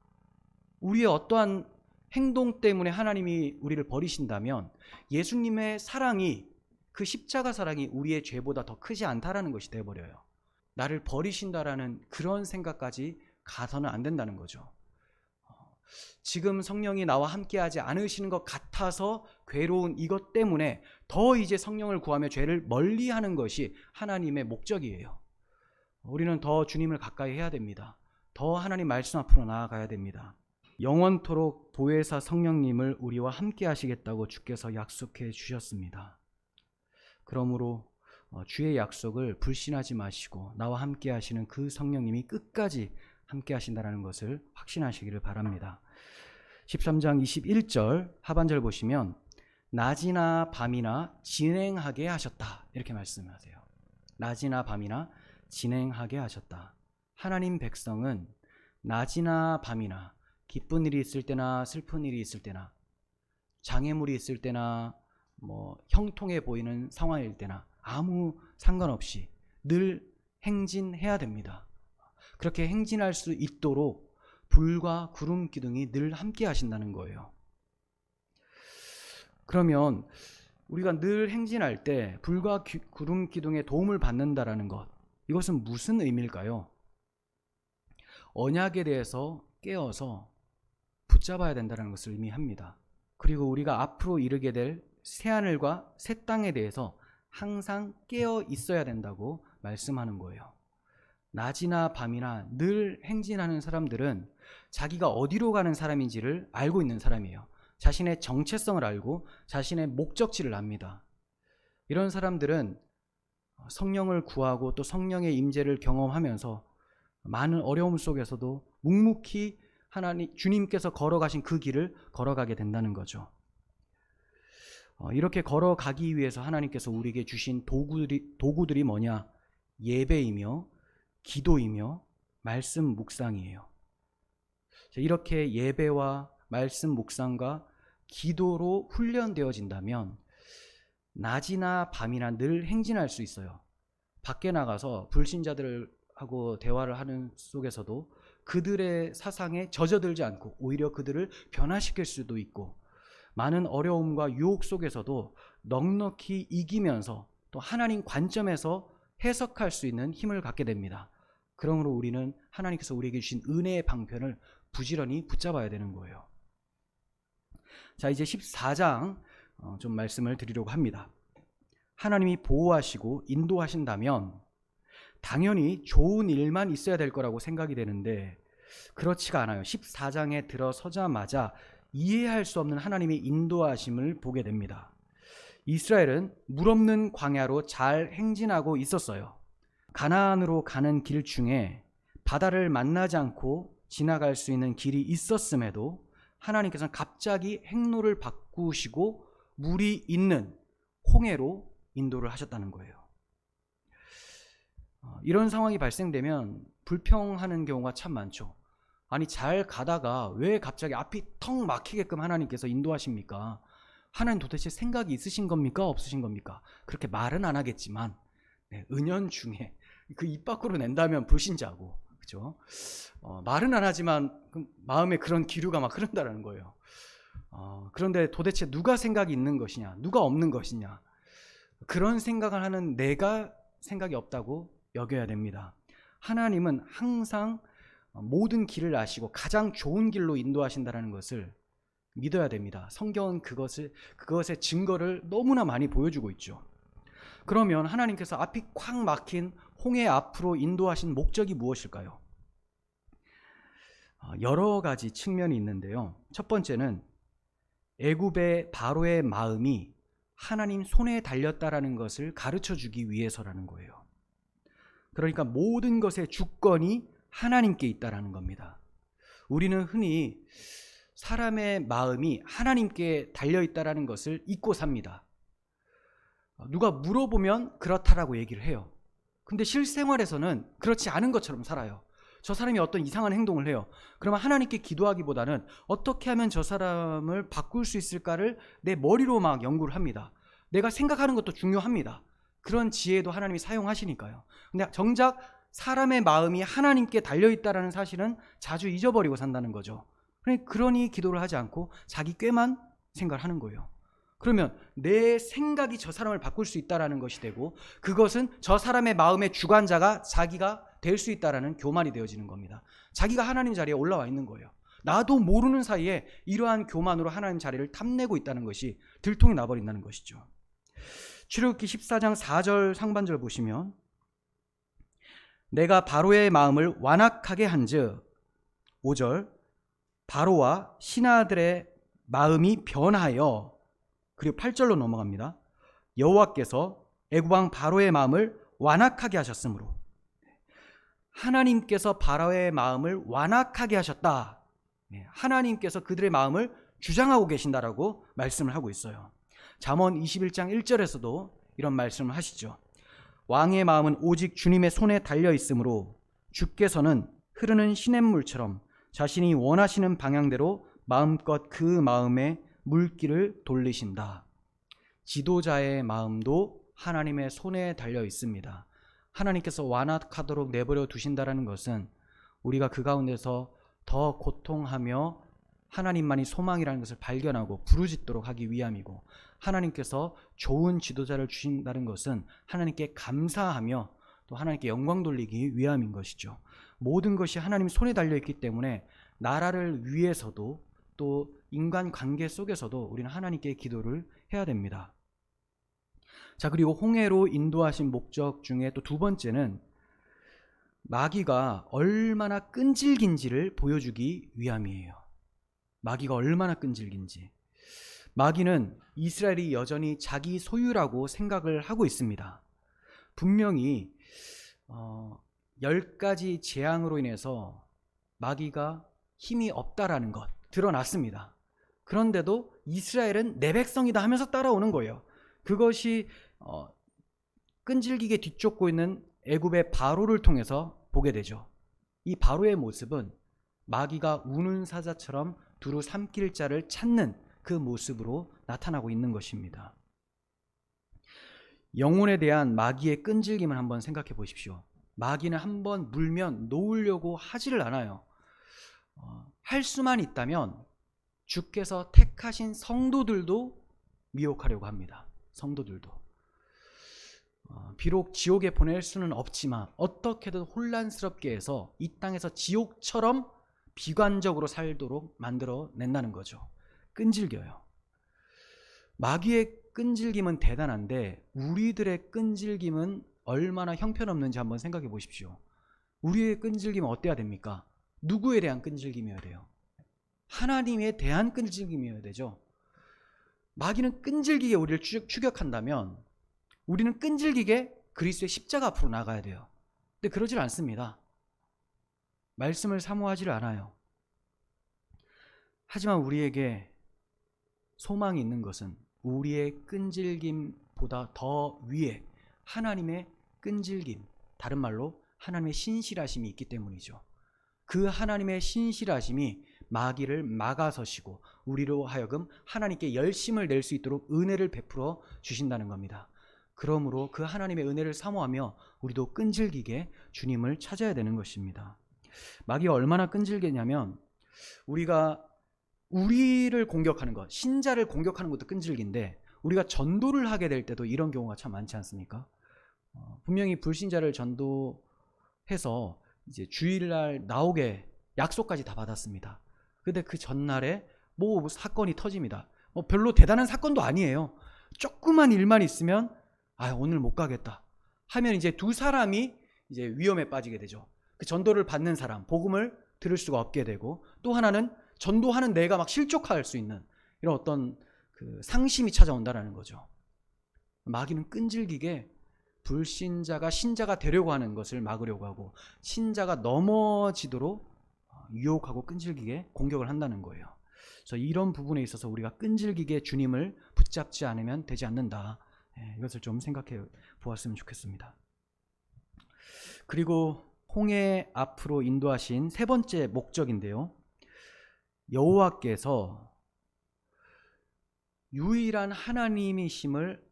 우리의 어떠한 행동 때문에 하나님이 우리를 버리신다면 예수님의 사랑이, 그 십자가 사랑이 우리의 죄보다 더 크지 않다라는 것이 되어버려요. 나를 버리신다라는 그런 생각까지 가서는 안 된다는 거죠. 지금 성령이 나와 함께하지 않으시는 것 같아서 괴로운 이것 때문에 더 이제 성령을 구하며 죄를 멀리하는 것이 하나님의 목적이에요. 우리는 더 주님을 가까이 해야 됩니다. 더 하나님 말씀 앞으로 나아가야 됩니다. 영원토록 보혜사 성령님을 우리와 함께 하시겠다고 주께서 약속해 주셨습니다. 그러므로 주의 약속을 불신하지 마시고 나와 함께 하시는 그 성령님이 끝까지 함께 하신다는 것을 확신하시기를 바랍니다. 13장 21절 하반절 보시면 낮이나 밤이나 진행하게 하셨다, 이렇게 말씀하세요. 낮이나 밤이나 진행하게 하셨다. 하나님 백성은 낮이나 밤이나 기쁜 일이 있을 때나 슬픈 일이 있을 때나 장애물이 있을 때나 형통해 보이는 상황일 때나 아무 상관없이 늘 행진해야 됩니다. 그렇게 행진할 수 있도록 불과 구름 기둥이 늘 함께 하신다는 거예요. 그러면 우리가 늘 행진할 때 불과 구름 기둥의 도움을 받는다라는 것, 이것은 무슨 의미일까요? 언약에 대해서 깨어서 붙잡아야 된다는 것을 의미합니다. 그리고 우리가 앞으로 이르게 될 새하늘과 새 땅에 대해서 항상 깨어 있어야 된다고 말씀하는 거예요. 낮이나 밤이나 늘 행진하는 사람들은 자기가 어디로 가는 사람인지를 알고 있는 사람이에요. 자신의 정체성을 알고 자신의 목적지를 압니다. 이런 사람들은 성령을 구하고 또 성령의 임재를 경험하면서 많은 어려움 속에서도 묵묵히 주님께서 걸어가신 그 길을 걸어가게 된다는 거죠. 이렇게 걸어가기 위해서 하나님께서 우리에게 주신 도구들이 뭐냐? 예배이며 기도이며 말씀 묵상이에요. 이렇게 예배와 말씀 묵상과 기도로 훈련되어진다면 낮이나 밤이나 늘 행진할 수 있어요. 밖에 나가서 불신자들하고 대화를 하는 속에서도 그들의 사상에 젖어들지 않고 오히려 그들을 변화시킬 수도 있고, 많은 어려움과 유혹 속에서도 넉넉히 이기면서 또 하나님 관점에서 해석할 수 있는 힘을 갖게 됩니다. 그러므로 우리는 하나님께서 우리에게 주신 은혜의 방편을 부지런히 붙잡아야 되는 거예요. 자, 이제 14장 좀 말씀을 드리려고 합니다. 하나님이 보호하시고 인도하신다면 당연히 좋은 일만 있어야 될 거라고 생각이 되는데 그렇지가 않아요. 14장에 들어서자마자 이해할 수 없는 하나님의 인도하심을 보게 됩니다. 이스라엘은 물 없는 광야로 잘 행진하고 있었어요. 가나안으로 가는 길 중에 바다를 만나지 않고 지나갈 수 있는 길이 있었음에도 하나님께서는 갑자기 행로를 바꾸시고 물이 있는 홍해로 인도를 하셨다는 거예요. 이런 상황이 발생되면 불평하는 경우가 참 많죠. 아니, 잘 가다가 왜 갑자기 앞이 턱 막히게끔 하나님께서 인도하십니까? 하나님 도대체 생각이 있으신 겁니까? 없으신 겁니까? 그렇게 말은 안 하겠지만 은연중에 그 입 밖으로 낸다면 불신자고, 그죠? 말은 안 하지만 마음에 그런 기류가 막 흐른다는 거예요. 그런데 도대체 누가 생각이 있는 것이냐, 누가 없는 것이냐, 그런 생각을 하는 내가 생각이 없다고 여겨야 됩니다. 하나님은 항상 모든 길을 아시고 가장 좋은 길로 인도하신다는 것을 믿어야 됩니다. 성경은 그것의 증거를 너무나 많이 보여주고 있죠. 그러면 하나님께서 앞이 콱 막힌 홍해 앞으로 인도하신 목적이 무엇일까요? 여러 가지 측면이 있는데요. 첫 번째는 애굽의 바로의 마음이 하나님 손에 달렸다라는 것을 가르쳐 주기 위해서라는 거예요. 그러니까 모든 것의 주권이 하나님께 있다라는 겁니다. 우리는 흔히 사람의 마음이 하나님께 달려있다라는 것을 잊고 삽니다. 누가 물어보면 그렇다라고 얘기를 해요. 근데 실생활에서는 그렇지 않은 것처럼 살아요. 저 사람이 어떤 이상한 행동을 해요. 그러면 하나님께 기도하기보다는 어떻게 하면 저 사람을 바꿀 수 있을까를 내 머리로 막 연구를 합니다. 내가 생각하는 것도 중요합니다. 그런 지혜도 하나님이 사용하시니까요. 근데 정작 사람의 마음이 하나님께 달려있다는 사실은 자주 잊어버리고 산다는 거죠. 그러니 기도를 하지 않고 자기 꾀만 생각을 하는 거예요. 그러면 내 생각이 저 사람을 바꿀 수 있다는 것이 되고 그것은 저 사람의 마음의 주관자가 자기가 될 수 있다는 교만이 되어지는 겁니다. 자기가 하나님 자리에 올라와 있는 거예요. 나도 모르는 사이에 이러한 교만으로 하나님 자리를 탐내고 있다는 것이 들통이 나버린다는 것이죠. 출애굽기 14장 4절 상반절 보시면 내가 바로의 마음을 완악하게 한즉 5절 바로와 신하들의 마음이 변하여, 그리고 8절로 넘어갑니다. 여호와께서 애굽 왕 바로의 마음을 완악하게 하셨으므로, 하나님께서 바로의 마음을 완악하게 하셨다. 하나님께서 그들의 마음을 주장하고 계신다라고 말씀을 하고 있어요. 잠언 21장 1절에서도 이런 말씀을 하시죠. 왕의 마음은 오직 주님의 손에 달려 있으므로 주께서는 흐르는 시냇물처럼 자신이 원하시는 방향대로 마음껏 그 마음의 물길을 돌리신다. 지도자의 마음도 하나님의 손에 달려 있습니다. 하나님께서 완악하도록 내버려 두신다는 것은 우리가 그 가운데서 더 고통하며 하나님만이 소망이라는 것을 발견하고 부르짖도록 하기 위함이고, 하나님께서 좋은 지도자를 주신다는 것은 하나님께 감사하며 또 하나님께 영광 돌리기 위함인 것이죠. 모든 것이 하나님 손에 달려있기 때문에 나라를 위해서도 또 인간관계 속에서도 우리는 하나님께 기도를 해야 됩니다. 자, 그리고 홍해로 인도하신 목적 중에 또 두 번째는 마귀가 얼마나 끈질긴지를 보여주기 위함이에요. 마귀가 얼마나 끈질긴지. 마귀는 이스라엘이 여전히 자기 소유라고 생각을 하고 있습니다. 분명히 10가지 재앙으로 인해서 마귀가 힘이 없다라는 것 드러났습니다. 그런데도 이스라엘은 내 백성이다 하면서 따라오는 거예요. 그것이 끈질기게 뒤쫓고 있는 애굽의 바로를 통해서 보게 되죠. 이 바로의 모습은 마귀가 우는 사자처럼 두루 삼킬 자를 찾는 그 모습으로 나타나고 있는 것입니다. 영혼에 대한 마귀의 끈질김을 한번 생각해 보십시오. 마귀는 한번 물면 놓으려고 하지를 않아요. 할 수만 있다면 주께서 택하신 성도들도 미혹하려고 합니다. 성도들도. 비록 지옥에 보낼 수는 없지만 어떻게든 혼란스럽게 해서 이 땅에서 지옥처럼 비관적으로 살도록 만들어낸다는 거죠. 끈질겨요. 마귀의 끈질김은 대단한데 우리들의 끈질김은 얼마나 형편없는지 한번 생각해 보십시오. 우리의 끈질김은 어때야 됩니까? 누구에 대한 끈질김이어야 돼요? 하나님에 대한 끈질김이어야 되죠. 마귀는 끈질기게 우리를 추격한다면 우리는 끈질기게 그리스도의 십자가 앞으로 나가야 돼요. 근데 그러질 않습니다. 말씀을 사모하지를 않아요. 하지만 우리에게 소망이 있는 것은 우리의 끈질김보다 더 위에 하나님의 끈질김, 다른 말로 하나님의 신실하심이 있기 때문이죠. 그 하나님의 신실하심이 마귀를 막아서시고 우리로 하여금 하나님께 열심을 낼 수 있도록 은혜를 베풀어 주신다는 겁니다. 그러므로 그 하나님의 은혜를 사모하며 우리도 끈질기게 주님을 찾아야 되는 것입니다. 마귀가 얼마나 끈질기냐면 우리가 우리를 공격하는 것, 신자를 공격하는 것도 끈질긴데 우리가 전도를 하게 될 때도 이런 경우가 참 많지 않습니까? 분명히 불신자를 전도해서 이제 주일날 나오게 약속까지 다 받았습니다. 근데 그 전날에 뭐 사건이 터집니다. 별로 대단한 사건도 아니에요. 조그만 일만 있으면 오늘 못 가겠다 하면 이제 두 사람이 이제 위험에 빠지게 되죠. 그 전도를 받는 사람, 복음을 들을 수가 없게 되고, 또 하나는 전도하는 내가 막 실족할 수 있는 이런 어떤 그 상심이 찾아온다라는 거죠. 마귀는 끈질기게 불신자가 신자가 되려고 하는 것을 막으려고 하고 신자가 넘어지도록 유혹하고 끈질기게 공격을 한다는 거예요. 그래서 이런 부분에 있어서 우리가 끈질기게 주님을 붙잡지 않으면 되지 않는다. 이것을 좀 생각해 보았으면 좋겠습니다. 그리고 홍해 앞으로 인도하신 세 번째 목적인데요. 여호와께서 유일한 하나님이심을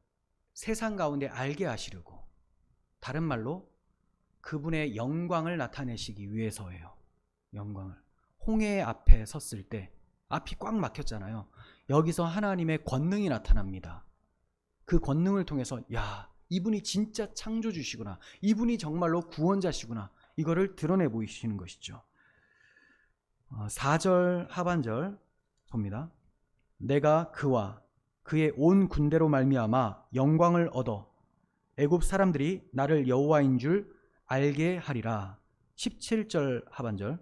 세상 가운데 알게 하시려고, 다른 말로 그분의 영광을 나타내시기 위해서예요. 영광을. 홍해 앞에 섰을 때 앞이 꽉 막혔잖아요. 여기서 하나님의 권능이 나타납니다. 그 권능을 통해서 이분이 진짜 창조주시구나, 이분이 정말로 구원자시구나, 이거를 드러내 보이시는 것이죠. 4절 하반절 봅니다. 내가 그와 그의 온 군대로 말미암아 영광을 얻어 애굽 사람들이 나를 여호와인 줄 알게 하리라. 17절 하반절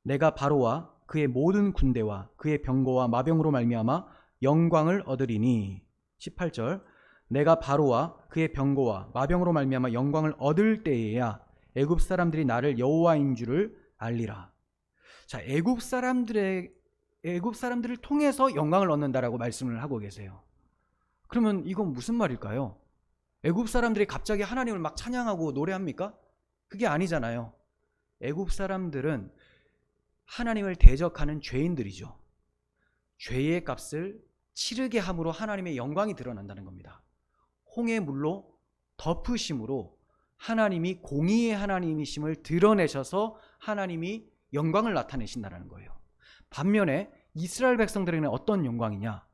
내가 바로와 그의 모든 군대와 그의 병거와 마병으로 말미암아 영광을 얻으리니. 18절 내가 바로와 그의 병거와 마병으로 말미암아 영광을 얻을 때에야 애굽 사람들이 나를 여호와인 줄을 알리라. 자, 애굽 사람들을 통해서 영광을 얻는다라고 말씀을 하고 계세요. 그러면 이건 무슨 말일까요? 애굽 사람들이 갑자기 하나님을 막 찬양하고 노래합니까? 그게 아니잖아요. 애굽 사람들은 하나님을 대적하는 죄인들이죠. 죄의 값을 치르게 함으로 하나님의 영광이 드러난다는 겁니다. 홍해 물로 덮으심으로 하나님이 공의의 하나님이심을 드러내셔서 하나님이 영광을 나타내신다는 거예요. 반면에 이스라엘 백성들에게는 어떤 영광이냐?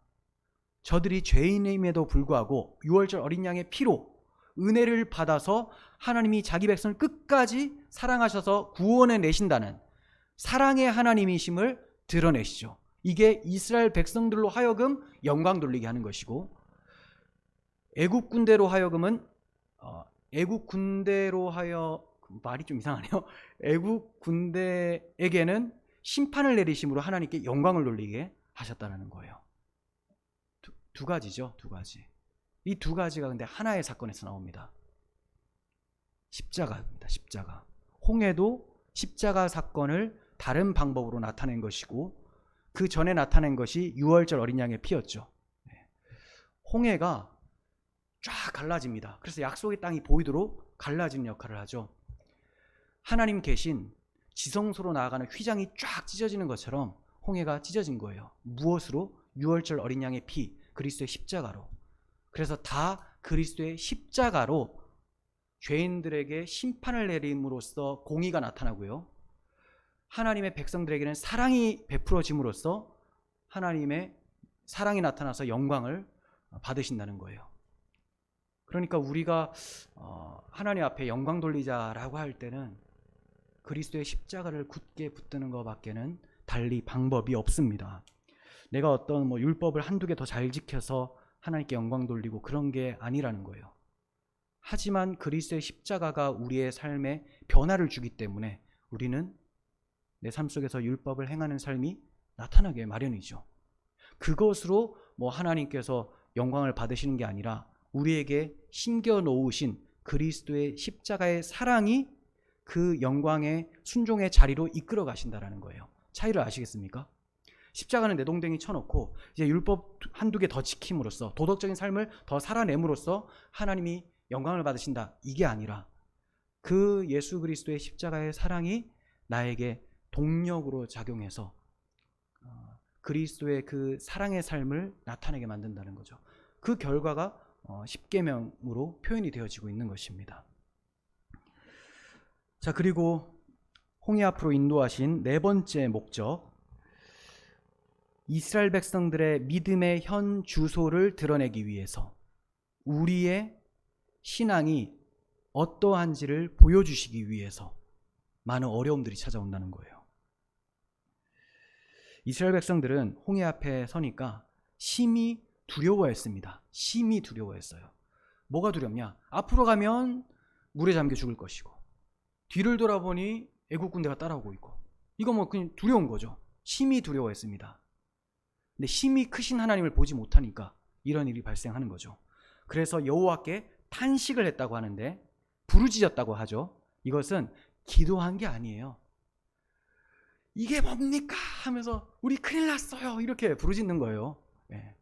저들이 죄인임에도 불구하고 6월절 어린 양의 피로 은혜를 받아서 하나님이 자기 백성을 끝까지 사랑하셔서 구원해 내신다는 사랑의 하나님이심을 드러내시죠. 이게 이스라엘 백성들로 하여금 영광 돌리게 하는 것이고, 애굽 군대로 하여금은 말이 좀 이상하네요. 애굽 군대에게는 심판을 내리심으로 하나님께 영광을 돌리게 하셨다는 거예요. 두 가지죠. 두 가지. 이 두 가지가 근데 하나의 사건에서 나옵니다. 십자가입니다. 십자가. 홍해도 십자가 사건을 다른 방법으로 나타낸 것이고, 그 전에 나타낸 것이 6월절 어린 양의 피였죠. 홍해가 쫙 갈라집니다. 그래서 약속의 땅이 보이도록 갈라지는 역할을 하죠. 하나님 계신 지성소로 나아가는 휘장이 쫙 찢어지는 것처럼 홍해가 찢어진 거예요. 무엇으로? 6월절 어린 양의 피, 그리스도의 십자가로. 그래서 다 그리스도의 십자가로 죄인들에게 심판을 내림으로써 공의가 나타나고요. 하나님의 백성들에게는 사랑이 베풀어짐으로써 하나님의 사랑이 나타나서 영광을 받으신다는 거예요. 그러니까 우리가 하나님 앞에 영광 돌리자라고 할 때는 그리스도의 십자가를 굳게 붙드는 것밖에는 달리 방법이 없습니다. 내가 어떤 율법을 한두 개 더 잘 지켜서 하나님께 영광 돌리고 그런 게 아니라는 거예요. 하지만 그리스도의 십자가가 우리의 삶에 변화를 주기 때문에 우리는 내 삶 속에서 율법을 행하는 삶이 나타나게 마련이죠. 그것으로 하나님께서 영광을 받으시는 게 아니라 우리에게 심겨 놓으신 그리스도의 십자가의 사랑이 그 영광의 순종의 자리로 이끌어 가신다라는 거예요. 차이를 아시겠습니까? 십자가는 내동댕이 쳐놓고 이제 율법 한두 개 더 지킴으로써 도덕적인 삶을 더 살아냄으로써 하나님이 영광을 받으신다, 이게 아니라 그 예수 그리스도의 십자가의 사랑이 나에게 동력으로 작용해서 그리스도의 그 사랑의 삶을 나타내게 만든다는 거죠. 그 결과가 십계명으로 표현이 되어지고 있는 것입니다. 자, 그리고 홍해 앞으로 인도하신 네 번째 목적, 이스라엘 백성들의 믿음의 현 주소를 드러내기 위해서 우리의 신앙이 어떠한지를 보여주시기 위해서 많은 어려움들이 찾아온다는 거예요. 이스라엘 백성들은 홍해 앞에 서니까 심히 두려워했습니다. 심히 두려워했어요. 뭐가 두렵냐? 앞으로 가면 물에 잠겨 죽을 것이고, 뒤를 돌아보니 애국 군대가 따라오고 있고, 이거 그냥 두려운 거죠. 심히 두려워했습니다. 근데 심히 크신 하나님을 보지 못하니까 이런 일이 발생하는 거죠. 그래서 여호와께 탄식을 했다고 하는데, 부르짖었다고 하죠. 이것은 기도한 게 아니에요. 이게 뭡니까? 하면서 우리 큰일 났어요, 이렇게 부르짖는 거예요. 네.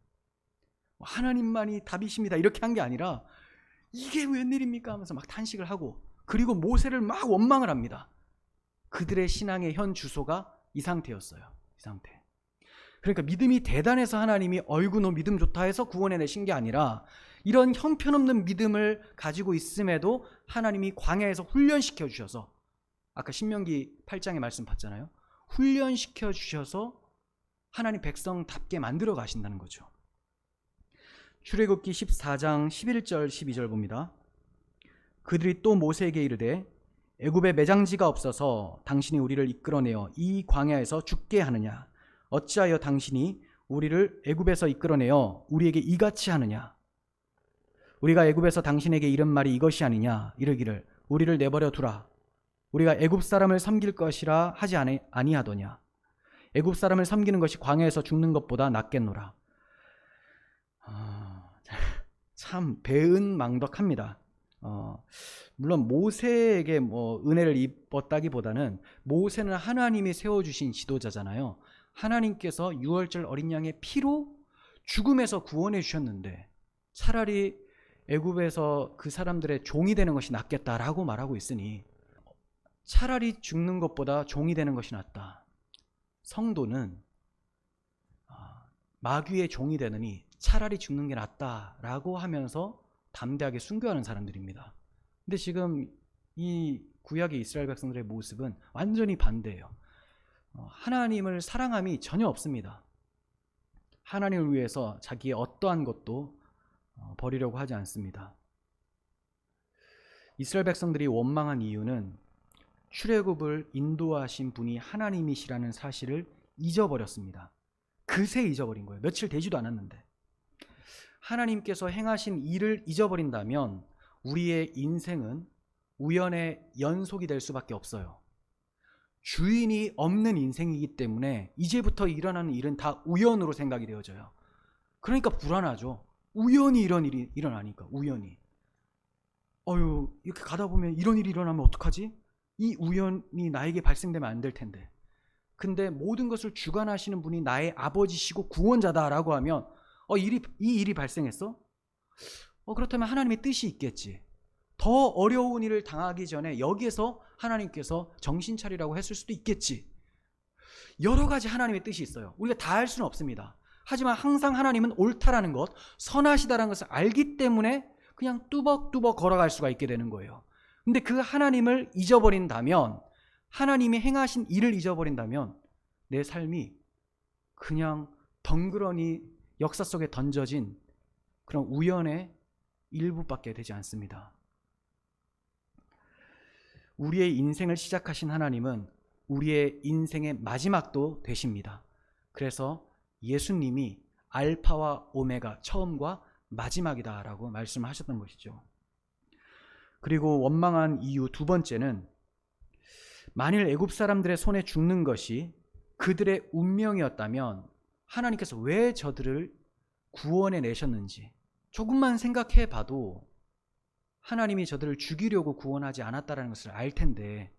하나님만이 답이십니다, 이렇게 한 게 아니라 이게 웬일입니까? 하면서 막 탄식을 하고, 그리고 모세를 막 원망을 합니다. 그들의 신앙의 현 주소가 이 상태였어요. 이 상태. 그러니까 믿음이 대단해서 하나님이 어이구 너 믿음 좋다 해서 구원해내신 게 아니라, 이런 형편없는 믿음을 가지고 있음에도 하나님이 광야에서 훈련시켜 주셔서, 아까 신명기 8장의 말씀 봤잖아요. 훈련시켜 주셔서 하나님 백성답게 만들어 가신다는 거죠. 출애굽기 14장 11절 12절 봅니다. 그들이 또 모세에게 이르되 애굽에 매장지가 없어서 당신이 우리를 이끌어내어 이 광야에서 죽게 하느냐? 어찌하여 당신이 우리를 애굽에서 이끌어내어 우리에게 이같이 하느냐? 우리가 애굽에서 당신에게 이른 말이 이것이 아니냐? 이르기를 우리를 내버려 두라. 우리가 애굽 사람을 섬길 것이라 하지 아니하더냐? 애굽 사람을 섬기는 것이 광야에서 죽는 것보다 낫겠노라. 참 배은망덕합니다. 물론 모세에게 은혜를 입었다기보다는 모세는 하나님이 세워주신 지도자잖아요. 하나님께서 유월절 어린 양의 피로 죽음에서 구원해 주셨는데 차라리 애굽에서 그 사람들의 종이 되는 것이 낫겠다라고 말하고 있으니, 차라리 죽는 것보다 종이 되는 것이 낫다. 성도는 마귀의 종이 되느니 차라리 죽는 게 낫다라고 하면서 담대하게 순교하는 사람들입니다. 근데 지금 이 구약의 이스라엘 백성들의 모습은 완전히 반대예요. 하나님을 사랑함이 전혀 없습니다. 하나님을 위해서 자기의 어떠한 것도 버리려고 하지 않습니다. 이스라엘 백성들이 원망한 이유는 출애굽을 인도하신 분이 하나님이시라는 사실을 잊어버렸습니다. 그새 잊어버린 거예요. 며칠 되지도 않았는데. 하나님께서 행하신 일을 잊어버린다면 우리의 인생은 우연의 연속이 될 수밖에 없어요. 주인이 없는 인생이기 때문에 이제부터 일어나는 일은 다 우연으로 생각이 되어져요. 그러니까 불안하죠. 우연히 이런 일이 일어나니까. 우연히 이렇게 가다 보면 이런 일이 일어나면 어떡하지? 이 우연이 나에게 발생되면 안 될 텐데. 근데 모든 것을 주관하시는 분이 나의 아버지시고 구원자다라고 하면 이 일이 발생했어? 그렇다면 하나님의 뜻이 있겠지. 더 어려운 일을 당하기 전에 여기에서 하나님께서 정신 차리라고 했을 수도 있겠지. 여러 가지 하나님의 뜻이 있어요. 우리가 다 알 수는 없습니다. 하지만 항상 하나님은 옳다라는 것, 선하시다라는 것을 알기 때문에 그냥 뚜벅뚜벅 걸어갈 수가 있게 되는 거예요. 근데 그 하나님을 잊어버린다면, 하나님이 행하신 일을 잊어버린다면 내 삶이 그냥 덩그러니 역사 속에 던져진 그런 우연의 일부밖에 되지 않습니다. 우리의 인생을 시작하신 하나님은 우리의 인생의 마지막도 되십니다. 그래서 예수님이 알파와 오메가, 처음과 마지막이다라고 말씀하셨던 것이죠. 그리고 원망한 이유 두 번째는, 만일 애굽 사람들의 손에 죽는 것이 그들의 운명이었다면 하나님께서 왜 저들을 구원해 내셨는지 조금만 생각해 봐도 하나님이 저들을 죽이려고 구원하지 않았다는 것을 알 텐데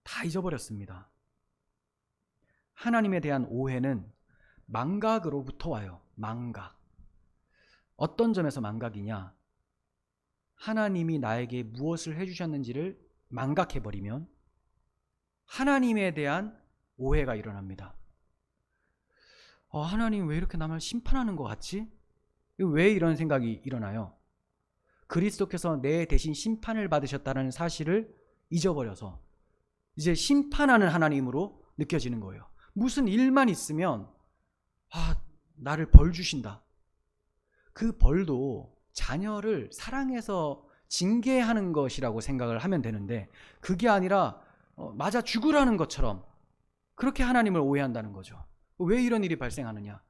다 잊어버렸습니다. 하나님에 대한 오해는 망각으로부터 와요. 망각. 어떤 점에서 망각이냐? 하나님이 나에게 무엇을 해주셨는지를 망각해버리면 하나님에 대한 오해가 일어납니다. 하나님 왜 이렇게 나를 심판하는 것 같지? 왜 이런 생각이 일어나요? 그리스도께서 내 대신 심판을 받으셨다는 사실을 잊어버려서 이제 심판하는 하나님으로 느껴지는 거예요. 무슨 일만 있으면 나를 벌 주신다. 그 벌도 자녀를 사랑해서 징계하는 것이라고 생각을 하면 되는데 그게 아니라 맞아 죽으라는 것처럼 그렇게 하나님을 오해한다는 거죠. 왜 이런 일이 발생하느냐?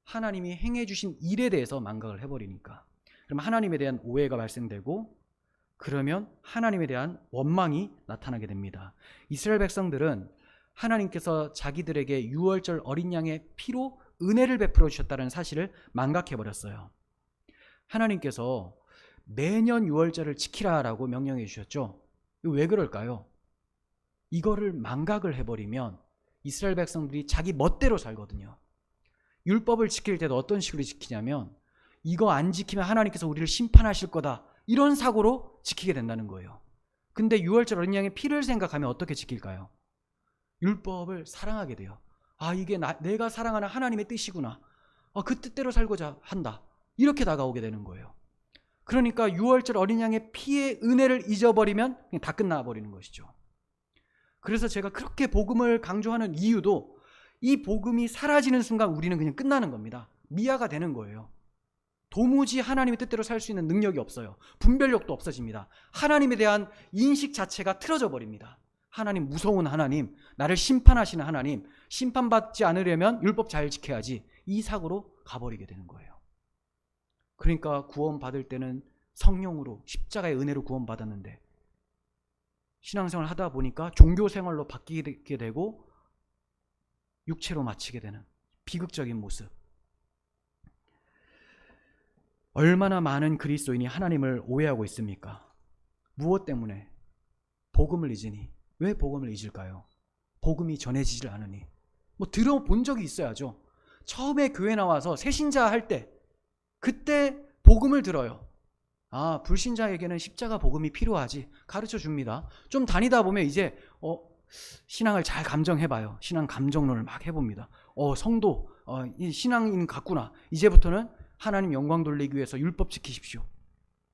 하나님이 행해 주신 일에 대해서 망각을 해버리니까. 그럼 하나님에 대한 오해가 발생되고 그러면 하나님에 대한 원망이 나타나게 됩니다. 이스라엘 백성들은 하나님께서 자기들에게 유월절 어린 양의 피로 은혜를 베풀어 주셨다는 사실을 망각해버렸어요. 하나님께서 매년 유월절을 지키라라고 명령해 주셨죠. 왜 그럴까요? 이거를 망각을 해버리면 이스라엘 백성들이 자기 멋대로 살거든요. 율법을 지킬 때도 어떤 식으로 지키냐면 이거 안 지키면 하나님께서 우리를 심판하실 거다, 이런 사고로 지키게 된다는 거예요. 근데 유월절 어린 양의 피를 생각하면 어떻게 지킬까요? 율법을 사랑하게 돼요. 이게 내가 사랑하는 하나님의 뜻이구나. 그 뜻대로 살고자 한다. 이렇게 다가오게 되는 거예요. 그러니까 유월절 어린 양의 피의 은혜를 잊어버리면 그냥 다 끝나버리는 것이죠. 그래서 제가 그렇게 복음을 강조하는 이유도 이 복음이 사라지는 순간 우리는 그냥 끝나는 겁니다. 미아가 되는 거예요. 도무지 하나님의 뜻대로 살 수 있는 능력이 없어요. 분별력도 없어집니다. 하나님에 대한 인식 자체가 틀어져 버립니다. 하나님 무서운 하나님, 나를 심판하시는 하나님, 심판받지 않으려면 율법 잘 지켜야지, 이 사고로 가버리게 되는 거예요. 그러니까 구원받을 때는 성령으로 십자가의 은혜로 구원받았는데 신앙생활을 하다 보니까 종교생활로 바뀌게 되고 육체로 마치게 되는 비극적인 모습. 얼마나 많은 그리스도인이 하나님을 오해하고 있습니까? 무엇 때문에? 복음을 잊으니. 왜 복음을 잊을까요? 복음이 전해지질 않으니. 들어본 적이 있어야죠. 처음에 교회 나와서 새신자 할 때 그때 복음을 들어요. 불신자에게는 십자가 복음이 필요하지, 가르쳐 줍니다. 좀 다니다 보면 이제 신앙을 잘 감정해봐요. 신앙 감정론을 막 해봅니다. 성도 이 신앙인 같구나. 이제부터는 하나님 영광 돌리기 위해서 율법 지키십시오.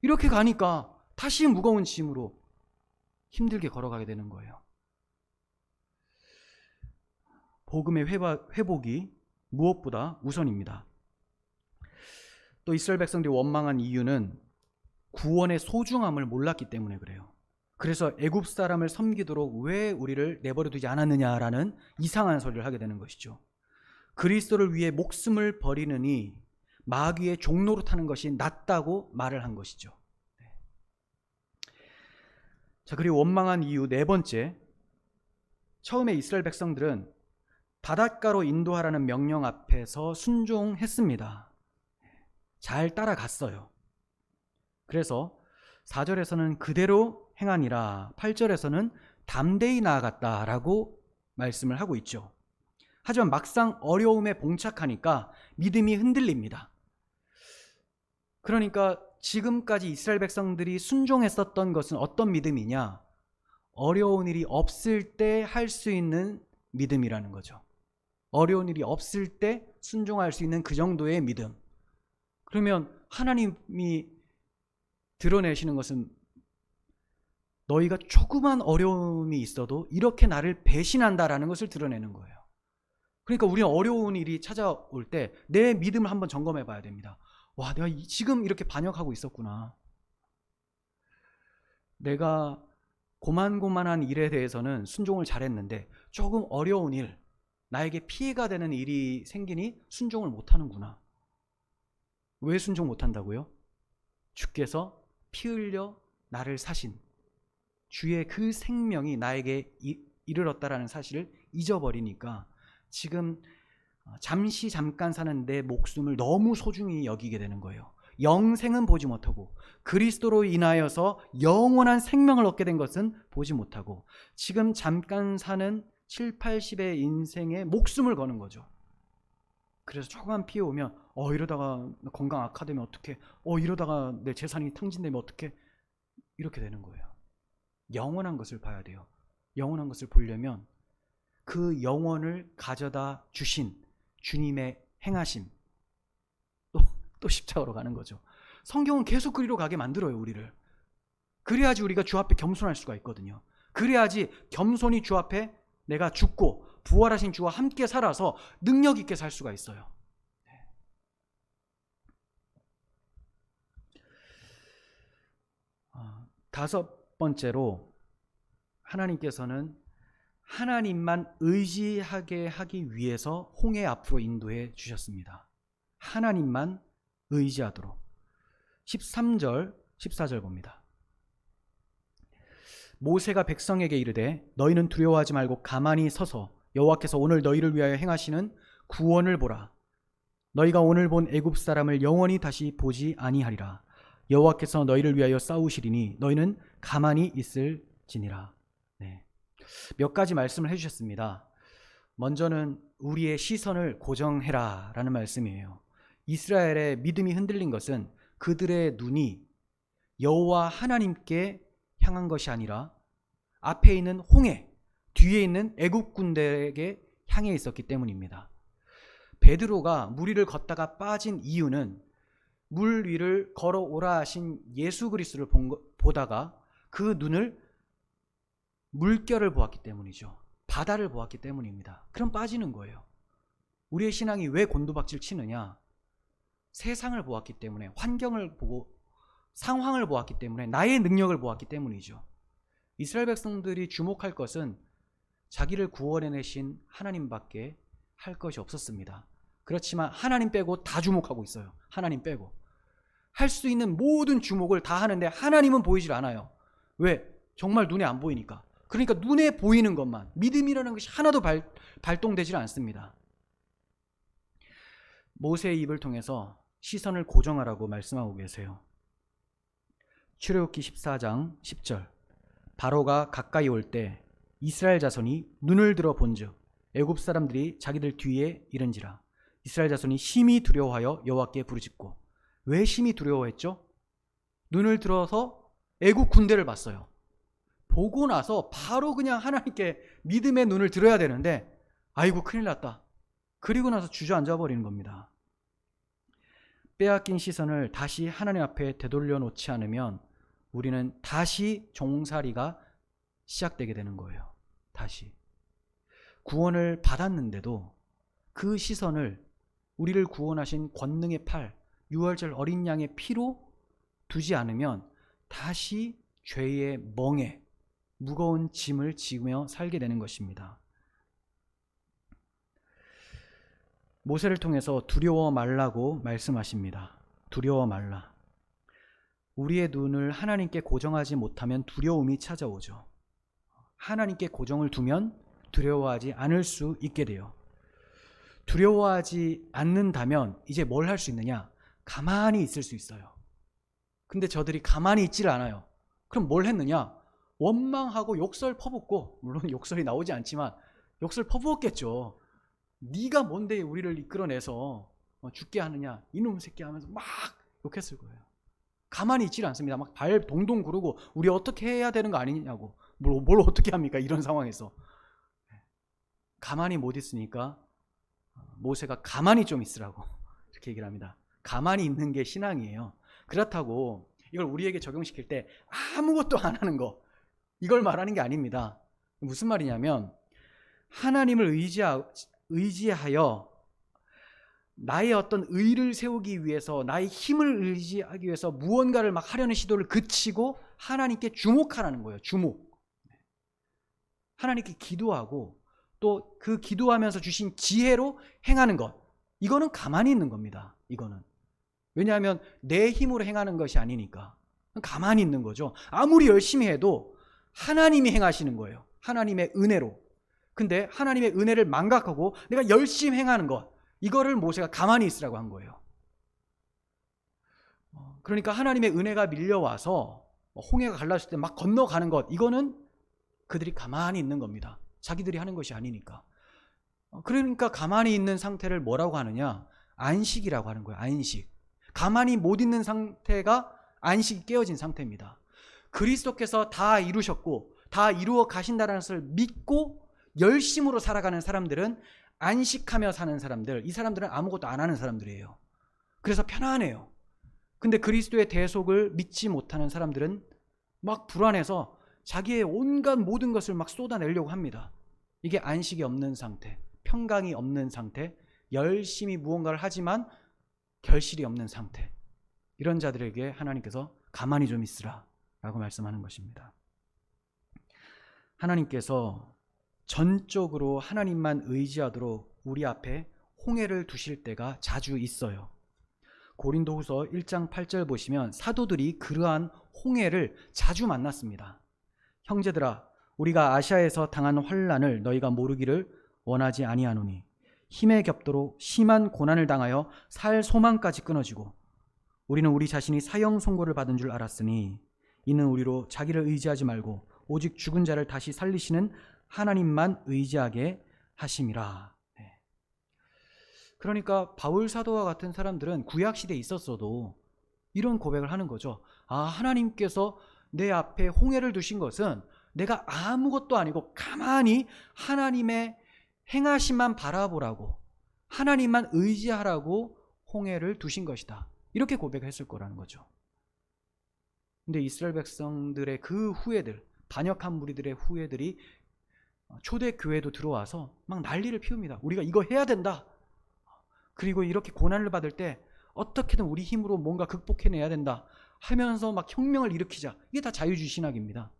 이렇게 가니까 다시 무거운 짐으로 힘들게 걸어가게 되는 거예요. 복음의 회복이 무엇보다 우선입니다. 또 이스라엘 백성들이 원망한 이유는 구원의 소중함을 몰랐기 때문에 그래요. 그래서 애굽 사람을 섬기도록 왜 우리를 내버려 두지 않았느냐라는 이상한 소리를 하게 되는 것이죠. 그리스도를 위해 목숨을 버리느니 마귀의 종로로 타는 것이 낫다고 말을 한 것이죠. 자, 그리고 원망한 이유 네 번째, 처음에 이스라엘 백성들은 바닷가로 인도하라는 명령 앞에서 순종했습니다. 잘 따라갔어요. 그래서 4절에서는 그대로 행하니라, 8절에서는 담대히 나아갔다라고 말씀을 하고 있죠. 하지만 막상 어려움에 봉착하니까 믿음이 흔들립니다. 그러니까 지금까지 이스라엘 백성들이 순종했었던 것은 어떤 믿음이냐? 어려운 일이 없을 때 할 수 있는 믿음이라는 거죠. 어려운 일이 없을 때 순종할 수 있는 그 정도의 믿음. 그러면 하나님이 드러내시는 것은 너희가 조그만 어려움이 있어도 이렇게 나를 배신한다라는 것을 드러내는 거예요. 그러니까 우리는 어려운 일이 찾아올 때 내 믿음을 한번 점검해 봐야 됩니다. 내가 지금 이렇게 반역하고 있었구나. 내가 고만고만한 일에 대해서는 순종을 잘했는데 조금 어려운 일, 나에게 피해가 되는 일이 생기니 순종을 못하는구나. 왜 순종 못한다고요? 주께서 피 흘려 나를 사신 주의 그 생명이 나에게 이르렀다라는 사실을 잊어버리니까 지금 잠깐 사는 내 목숨을 너무 소중히 여기게 되는 거예요. 영생은 보지 못하고 그리스도로 인하여서 영원한 생명을 얻게 된 것은 보지 못하고 지금 잠깐 사는 7, 80의 인생에 목숨을 거는 거죠. 그래서 조금만 피해 오면 이러다가 건강 악화되면 어떡해, 이러다가 내 재산이 탕진되면 어떡해, 이렇게 되는 거예요. 영원한 것을 봐야 돼요. 영원한 것을 보려면 그 영원을 가져다 주신 주님의 행하심, 또 십자가로 가는 거죠. 성경은 계속 그리로 가게 만들어요, 우리를. 그래야지 우리가 주 앞에 겸손할 수가 있거든요. 그래야지 겸손히 주 앞에 내가 죽고 부활하신 주와 함께 살아서 능력 있게 살 수가 있어요. 다섯 번째로, 하나님께서는 하나님만 의지하게 하기 위해서 홍해 앞으로 인도해 주셨습니다. 하나님만 의지하도록. 13절 14절 봅니다. 모세가 백성에게 이르되 너희는 두려워하지 말고 가만히 서서 여호와께서 오늘 너희를 위하여 행하시는 구원을 보라. 너희가 오늘 본 애굽 사람을 영원히 다시 보지 아니하리라. 여호와께서 너희를 위하여 싸우시리니 너희는 가만히 있을지니라. 네. 몇 가지 말씀을 해주셨습니다. 먼저는 우리의 시선을 고정해라 라는 말씀이에요. 이스라엘의 믿음이 흔들린 것은 그들의 눈이 여호와 하나님께 향한 것이 아니라 앞에 있는 홍해, 뒤에 있는 애국 군대에게 향해 있었기 때문입니다. 베드로가 물 위를 걷다가 빠진 이유는 물 위를 걸어오라 하신 예수 그리스도를 보다가 그 눈을 물결을 보았기 때문이죠. 바다를 보았기 때문입니다. 그럼 빠지는 거예요. 우리의 신앙이 왜 곤두박질 치느냐? 세상을 보았기 때문에, 환경을 보고 상황을 보았기 때문에, 나의 능력을 보았기 때문이죠. 이스라엘 백성들이 주목할 것은 자기를 구원해내신 하나님밖에 할 것이 없었습니다. 그렇지만 하나님 빼고 다 주목하고 있어요. 하나님 빼고 할 수 있는 모든 주목을 다 하는데 하나님은 보이질 않아요. 왜? 정말 눈에 안 보이니까. 그러니까 눈에 보이는 것만, 믿음이라는 것이 하나도 발동되질 않습니다. 모세의 입을 통해서 시선을 고정하라고 말씀하고 계세요. 출애굽기 14장 10절. 바로가 가까이 올 때 이스라엘 자손이 눈을 들어 본즉 애굽 사람들이 자기들 뒤에 이른지라. 이스라엘 자손이 심히 두려워하여 여호와께 부르짖고. 왜 심히 두려워했죠? 눈을 들어서 애국 군대를 봤어요. 보고 나서 바로 그냥 하나님께 믿음의 눈을 들어야 되는데 아이고 큰일 났다. 그리고 나서 주저앉아 버리는 겁니다. 빼앗긴 시선을 다시 하나님 앞에 되돌려 놓지 않으면 우리는 다시 종살이가 시작되게 되는 거예요. 다시. 구원을 받았는데도 그 시선을 우리를 구원하신 권능의 팔, 유월절 어린 양의 피로 두지 않으면 다시 죄의 멍에 무거운 짐을 지며 살게 되는 것입니다. 모세를 통해서 두려워 말라고 말씀하십니다. 두려워 말라. 우리의 눈을 하나님께 고정하지 못하면 두려움이 찾아오죠. 하나님께 고정을 두면 두려워하지 않을 수 있게 돼요. 두려워하지 않는다면 이제 뭘 할 수 있느냐? 가만히 있을 수 있어요. 근데 저들이 가만히 있지를 않아요. 그럼 뭘 했느냐? 원망하고 욕설 퍼붓고, 물론 욕설이 나오지 않지만 욕설 퍼부었겠죠. 네가 뭔데 우리를 이끌어내서 죽게 하느냐, 이놈 새끼 하면서 막 욕했을 거예요. 가만히 있지를 않습니다. 막 발 동동 구르고 우리 어떻게 해야 되는 거 아니냐고. 뭘 어떻게 합니까? 이런 상황에서. 가만히 못 있으니까 모세가 가만히 좀 있으라고 이렇게 얘기를 합니다. 가만히 있는 게 신앙이에요. 그렇다고 이걸 우리에게 적용시킬 때 아무것도 안 하는 거, 이걸 말하는 게 아닙니다. 무슨 말이냐면 하나님을 의지하여 나의 어떤 의를 세우기 위해서, 나의 힘을 의지하기 위해서 무언가를 막 하려는 시도를 그치고 하나님께 주목하라는 거예요. 주목. 하나님께 기도하고 또 그 기도하면서 주신 지혜로 행하는 것, 이거는 가만히 있는 겁니다. 이거는 왜냐하면 내 힘으로 행하는 것이 아니니까 가만히 있는 거죠. 아무리 열심히 해도 하나님이 행하시는 거예요. 하나님의 은혜로. 근데 하나님의 은혜를 망각하고 내가 열심히 행하는 것, 이거를 모세가 가만히 있으라고 한 거예요. 그러니까 하나님의 은혜가 밀려와서 홍해가 갈라질 때 막 건너가는 것, 이거는 그들이 가만히 있는 겁니다. 자기들이 하는 것이 아니니까. 그러니까 가만히 있는 상태를 뭐라고 하느냐? 안식이라고 하는 거예요. 안식. 가만히 못 있는 상태가 안식이 깨어진 상태입니다. 그리스도께서 다 이루셨고 다 이루어 가신다는 것을 믿고 열심으로 살아가는 사람들은 안식하며 사는 사람들, 이 사람들은 아무것도 안 하는 사람들이에요. 그래서 편안해요. 근데 그리스도의 대속을 믿지 못하는 사람들은 막 불안해서 자기의 온갖 모든 것을 막 쏟아내려고 합니다. 이게 안식이 없는 상태, 평강이 없는 상태, 열심히 무언가를 하지만 결실이 없는 상태, 이런 자들에게 하나님께서 가만히 좀 있으라 라고 말씀하는 것입니다. 하나님께서 전적으로 하나님만 의지하도록 우리 앞에 홍해를 두실 때가 자주 있어요. 고린도후서 1장 8절 보시면 사도들이 그러한 홍해를 자주 만났습니다. 형제들아, 우리가 아시아에서 당한 환난을 너희가 모르기를 원하지 아니하노니 힘에 겹도록 심한 고난을 당하여 살 소망까지 끊어지고 우리는 우리 자신이 사형 선고를 받은 줄 알았으니 이는 우리로 자기를 의지하지 말고 오직 죽은 자를 다시 살리시는 하나님만 의지하게 하심이라. 그러니까 바울 사도와 같은 사람들은 구약 시대에 있었어도 이런 고백을 하는 거죠. 하나님께서 내 앞에 홍해를 두신 것은 내가 아무것도 아니고 가만히 하나님의 행하심만 바라보라고, 하나님만 의지하라고 홍해를 두신 것이다, 이렇게 고백했을 거라는 거죠. 근데 이스라엘 백성들의 그 후예들, 반역한 무리들의 후예들이 초대교회도 들어와서 막 난리를 피웁니다. 우리가 이거 해야 된다. 그리고 이렇게 고난을 받을 때 어떻게든 우리 힘으로 뭔가 극복해내야 된다 하면서 막 혁명을 일으키자. 이게 다 자유주의 신학입니다.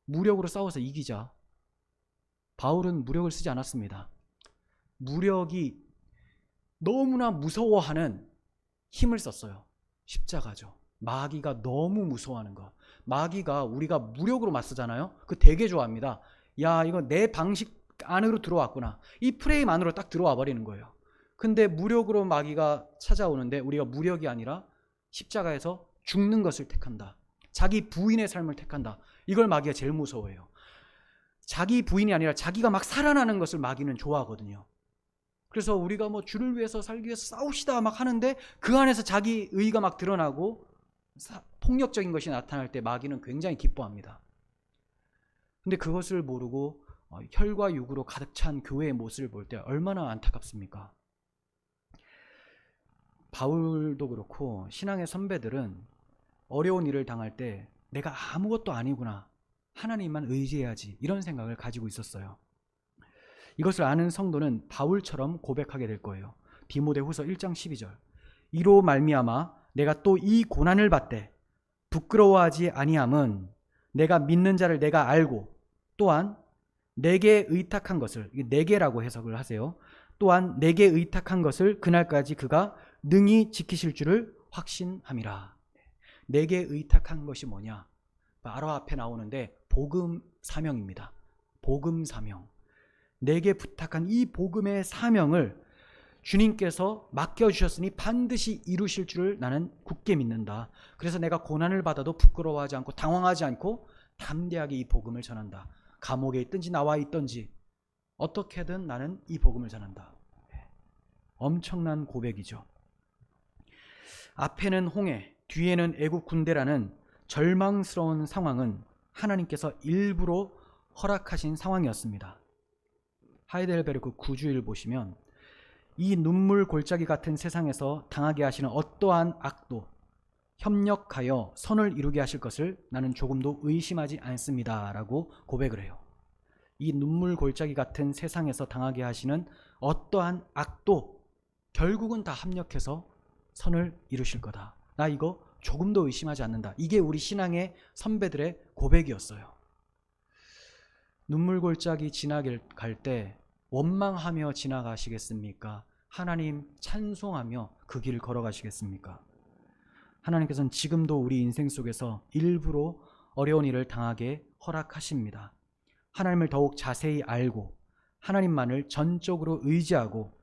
무력으로 싸워서 이기자. 바울은 무력을 쓰지 않았습니다. 무력이 너무나 무서워하는 힘을 썼어요. 십자가죠. 마귀가 너무 무서워하는 거. 마귀가 우리가 무력으로 맞서잖아요. 그 되게 좋아합니다. 야, 이거 내 방식 안으로 들어왔구나. 이 프레임 안으로 딱 들어와 버리는 거예요. 근데 무력으로 마귀가 찾아오는데 우리가 무력이 아니라 십자가에서 죽는 것을 택한다. 자기 부인의 삶을 택한다. 이걸 마귀가 제일 무서워해요. 자기 부인이 아니라 자기가 막 살아나는 것을 마귀는 좋아하거든요. 그래서 우리가 뭐 주를 위해서 살기 위해서 싸웁시다 막 하는데 그 안에서 자기 의가 막 드러나고 폭력적인 것이 나타날 때 마귀는 굉장히 기뻐합니다. 근데 그것을 모르고 혈과 육으로 가득 찬 교회의 모습을 볼 때 얼마나 안타깝습니까? 바울도 그렇고 신앙의 선배들은 어려운 일을 당할 때 내가 아무것도 아니구나, 하나님만 의지해야지, 이런 생각을 가지고 있었어요. 이것을 아는 성도는 바울처럼 고백하게 될 거예요. 디모데후서 1장 12절. 이로 말미암아 내가 또 이 고난을 받되 부끄러워하지 아니함은 내가 믿는 자를 내가 알고 또한 내게 의탁한 것을, 내게라고 해석을 하세요. 또한 내게 의탁한 것을 그날까지 그가 능히 지키실 줄을 확신함이라. 내게 의탁한 것이 뭐냐? 바로 앞에 나오는데 복음 사명입니다. 복음 사명. 내게 부탁한 이 복음의 사명을 주님께서 맡겨주셨으니 반드시 이루실 줄을 나는 굳게 믿는다. 그래서 내가 고난을 받아도 부끄러워하지 않고 당황하지 않고 담대하게 이 복음을 전한다. 감옥에 있든지 나와 있든지 어떻게든 나는 이 복음을 전한다. 엄청난 고백이죠. 앞에는 홍해, 뒤에는 애국 군대라는 절망스러운 상황은 하나님께서 일부러 허락하신 상황이었습니다. 하이델베르크 구주일 보시면 이 눈물 골짜기 같은 세상에서 당하게 하시는 어떠한 악도 협력하여 선을 이루게 하실 것을 나는 조금도 의심하지 않습니다 라고 고백을 해요. 이 눈물 골짜기 같은 세상에서 당하게 하시는 어떠한 악도 결국은 다 합력해서 선을 이루실 거다. 나 이거 조금도 의심하지 않는다. 이게 우리 신앙의 선배들의 고백이었어요. 눈물 골짜기 지나갈 때 원망하며 지나가시겠습니까? 하나님 찬송하며 그 길을 걸어가시겠습니까? 하나님께서는 지금도 우리 인생 속에서 일부러 어려운 일을 당하게 허락하십니다. 하나님을 더욱 자세히 알고 하나님만을 전적으로 의지하고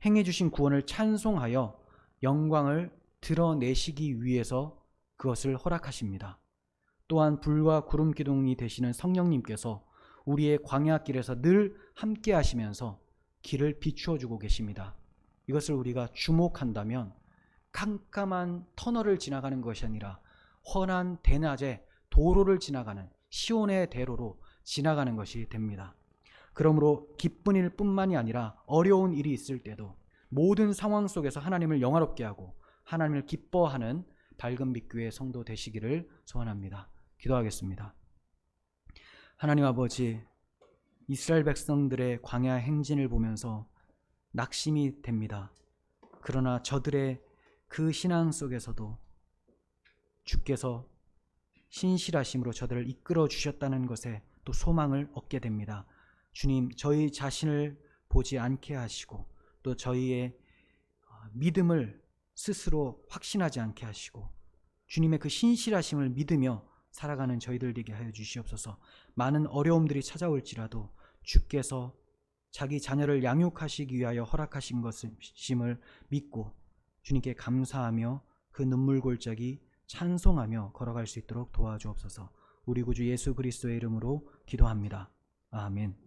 행해주신 구원을 찬송하여 영광을 드러내시기 위해서 그것을 허락하십니다. 또한 불과 구름 기둥이 되시는 성령님께서 우리의 광야길에서 늘 함께 하시면서 길을 비추어 주고 계십니다. 이것을 우리가 주목한다면 깜깜한 터널을 지나가는 것이 아니라 훤한 대낮에 도로를 지나가는 시온의 대로로 지나가는 것이 됩니다. 그러므로 기쁜 일뿐만이 아니라 어려운 일이 있을 때도 모든 상황 속에서 하나님을 영화롭게 하고 하나님을 기뻐하는 밝은 빛교회 성도 되시기를 소원합니다. 기도하겠습니다. 하나님 아버지, 이스라엘 백성들의 광야 행진을 보면서 낙심이 됩니다. 그러나 저들의 그 신앙 속에서도 주께서 신실하심으로 저들을 이끌어 주셨다는 것에 또 소망을 얻게 됩니다. 주님, 저희 자신을 보지 않게 하시고 또 저희의 믿음을 스스로 확신하지 않게 하시고 주님의 그 신실하심을 믿으며 살아가는 저희들 되게 하여 주시옵소서. 많은 어려움들이 찾아올지라도 주께서 자기 자녀를 양육하시기 위하여 허락하신 것임을 믿고 주님께 감사하며 그 눈물 골짜기 찬송하며 걸어갈 수 있도록 도와주옵소서. 우리 구주 예수 그리스도의 이름으로 기도합니다. 아멘.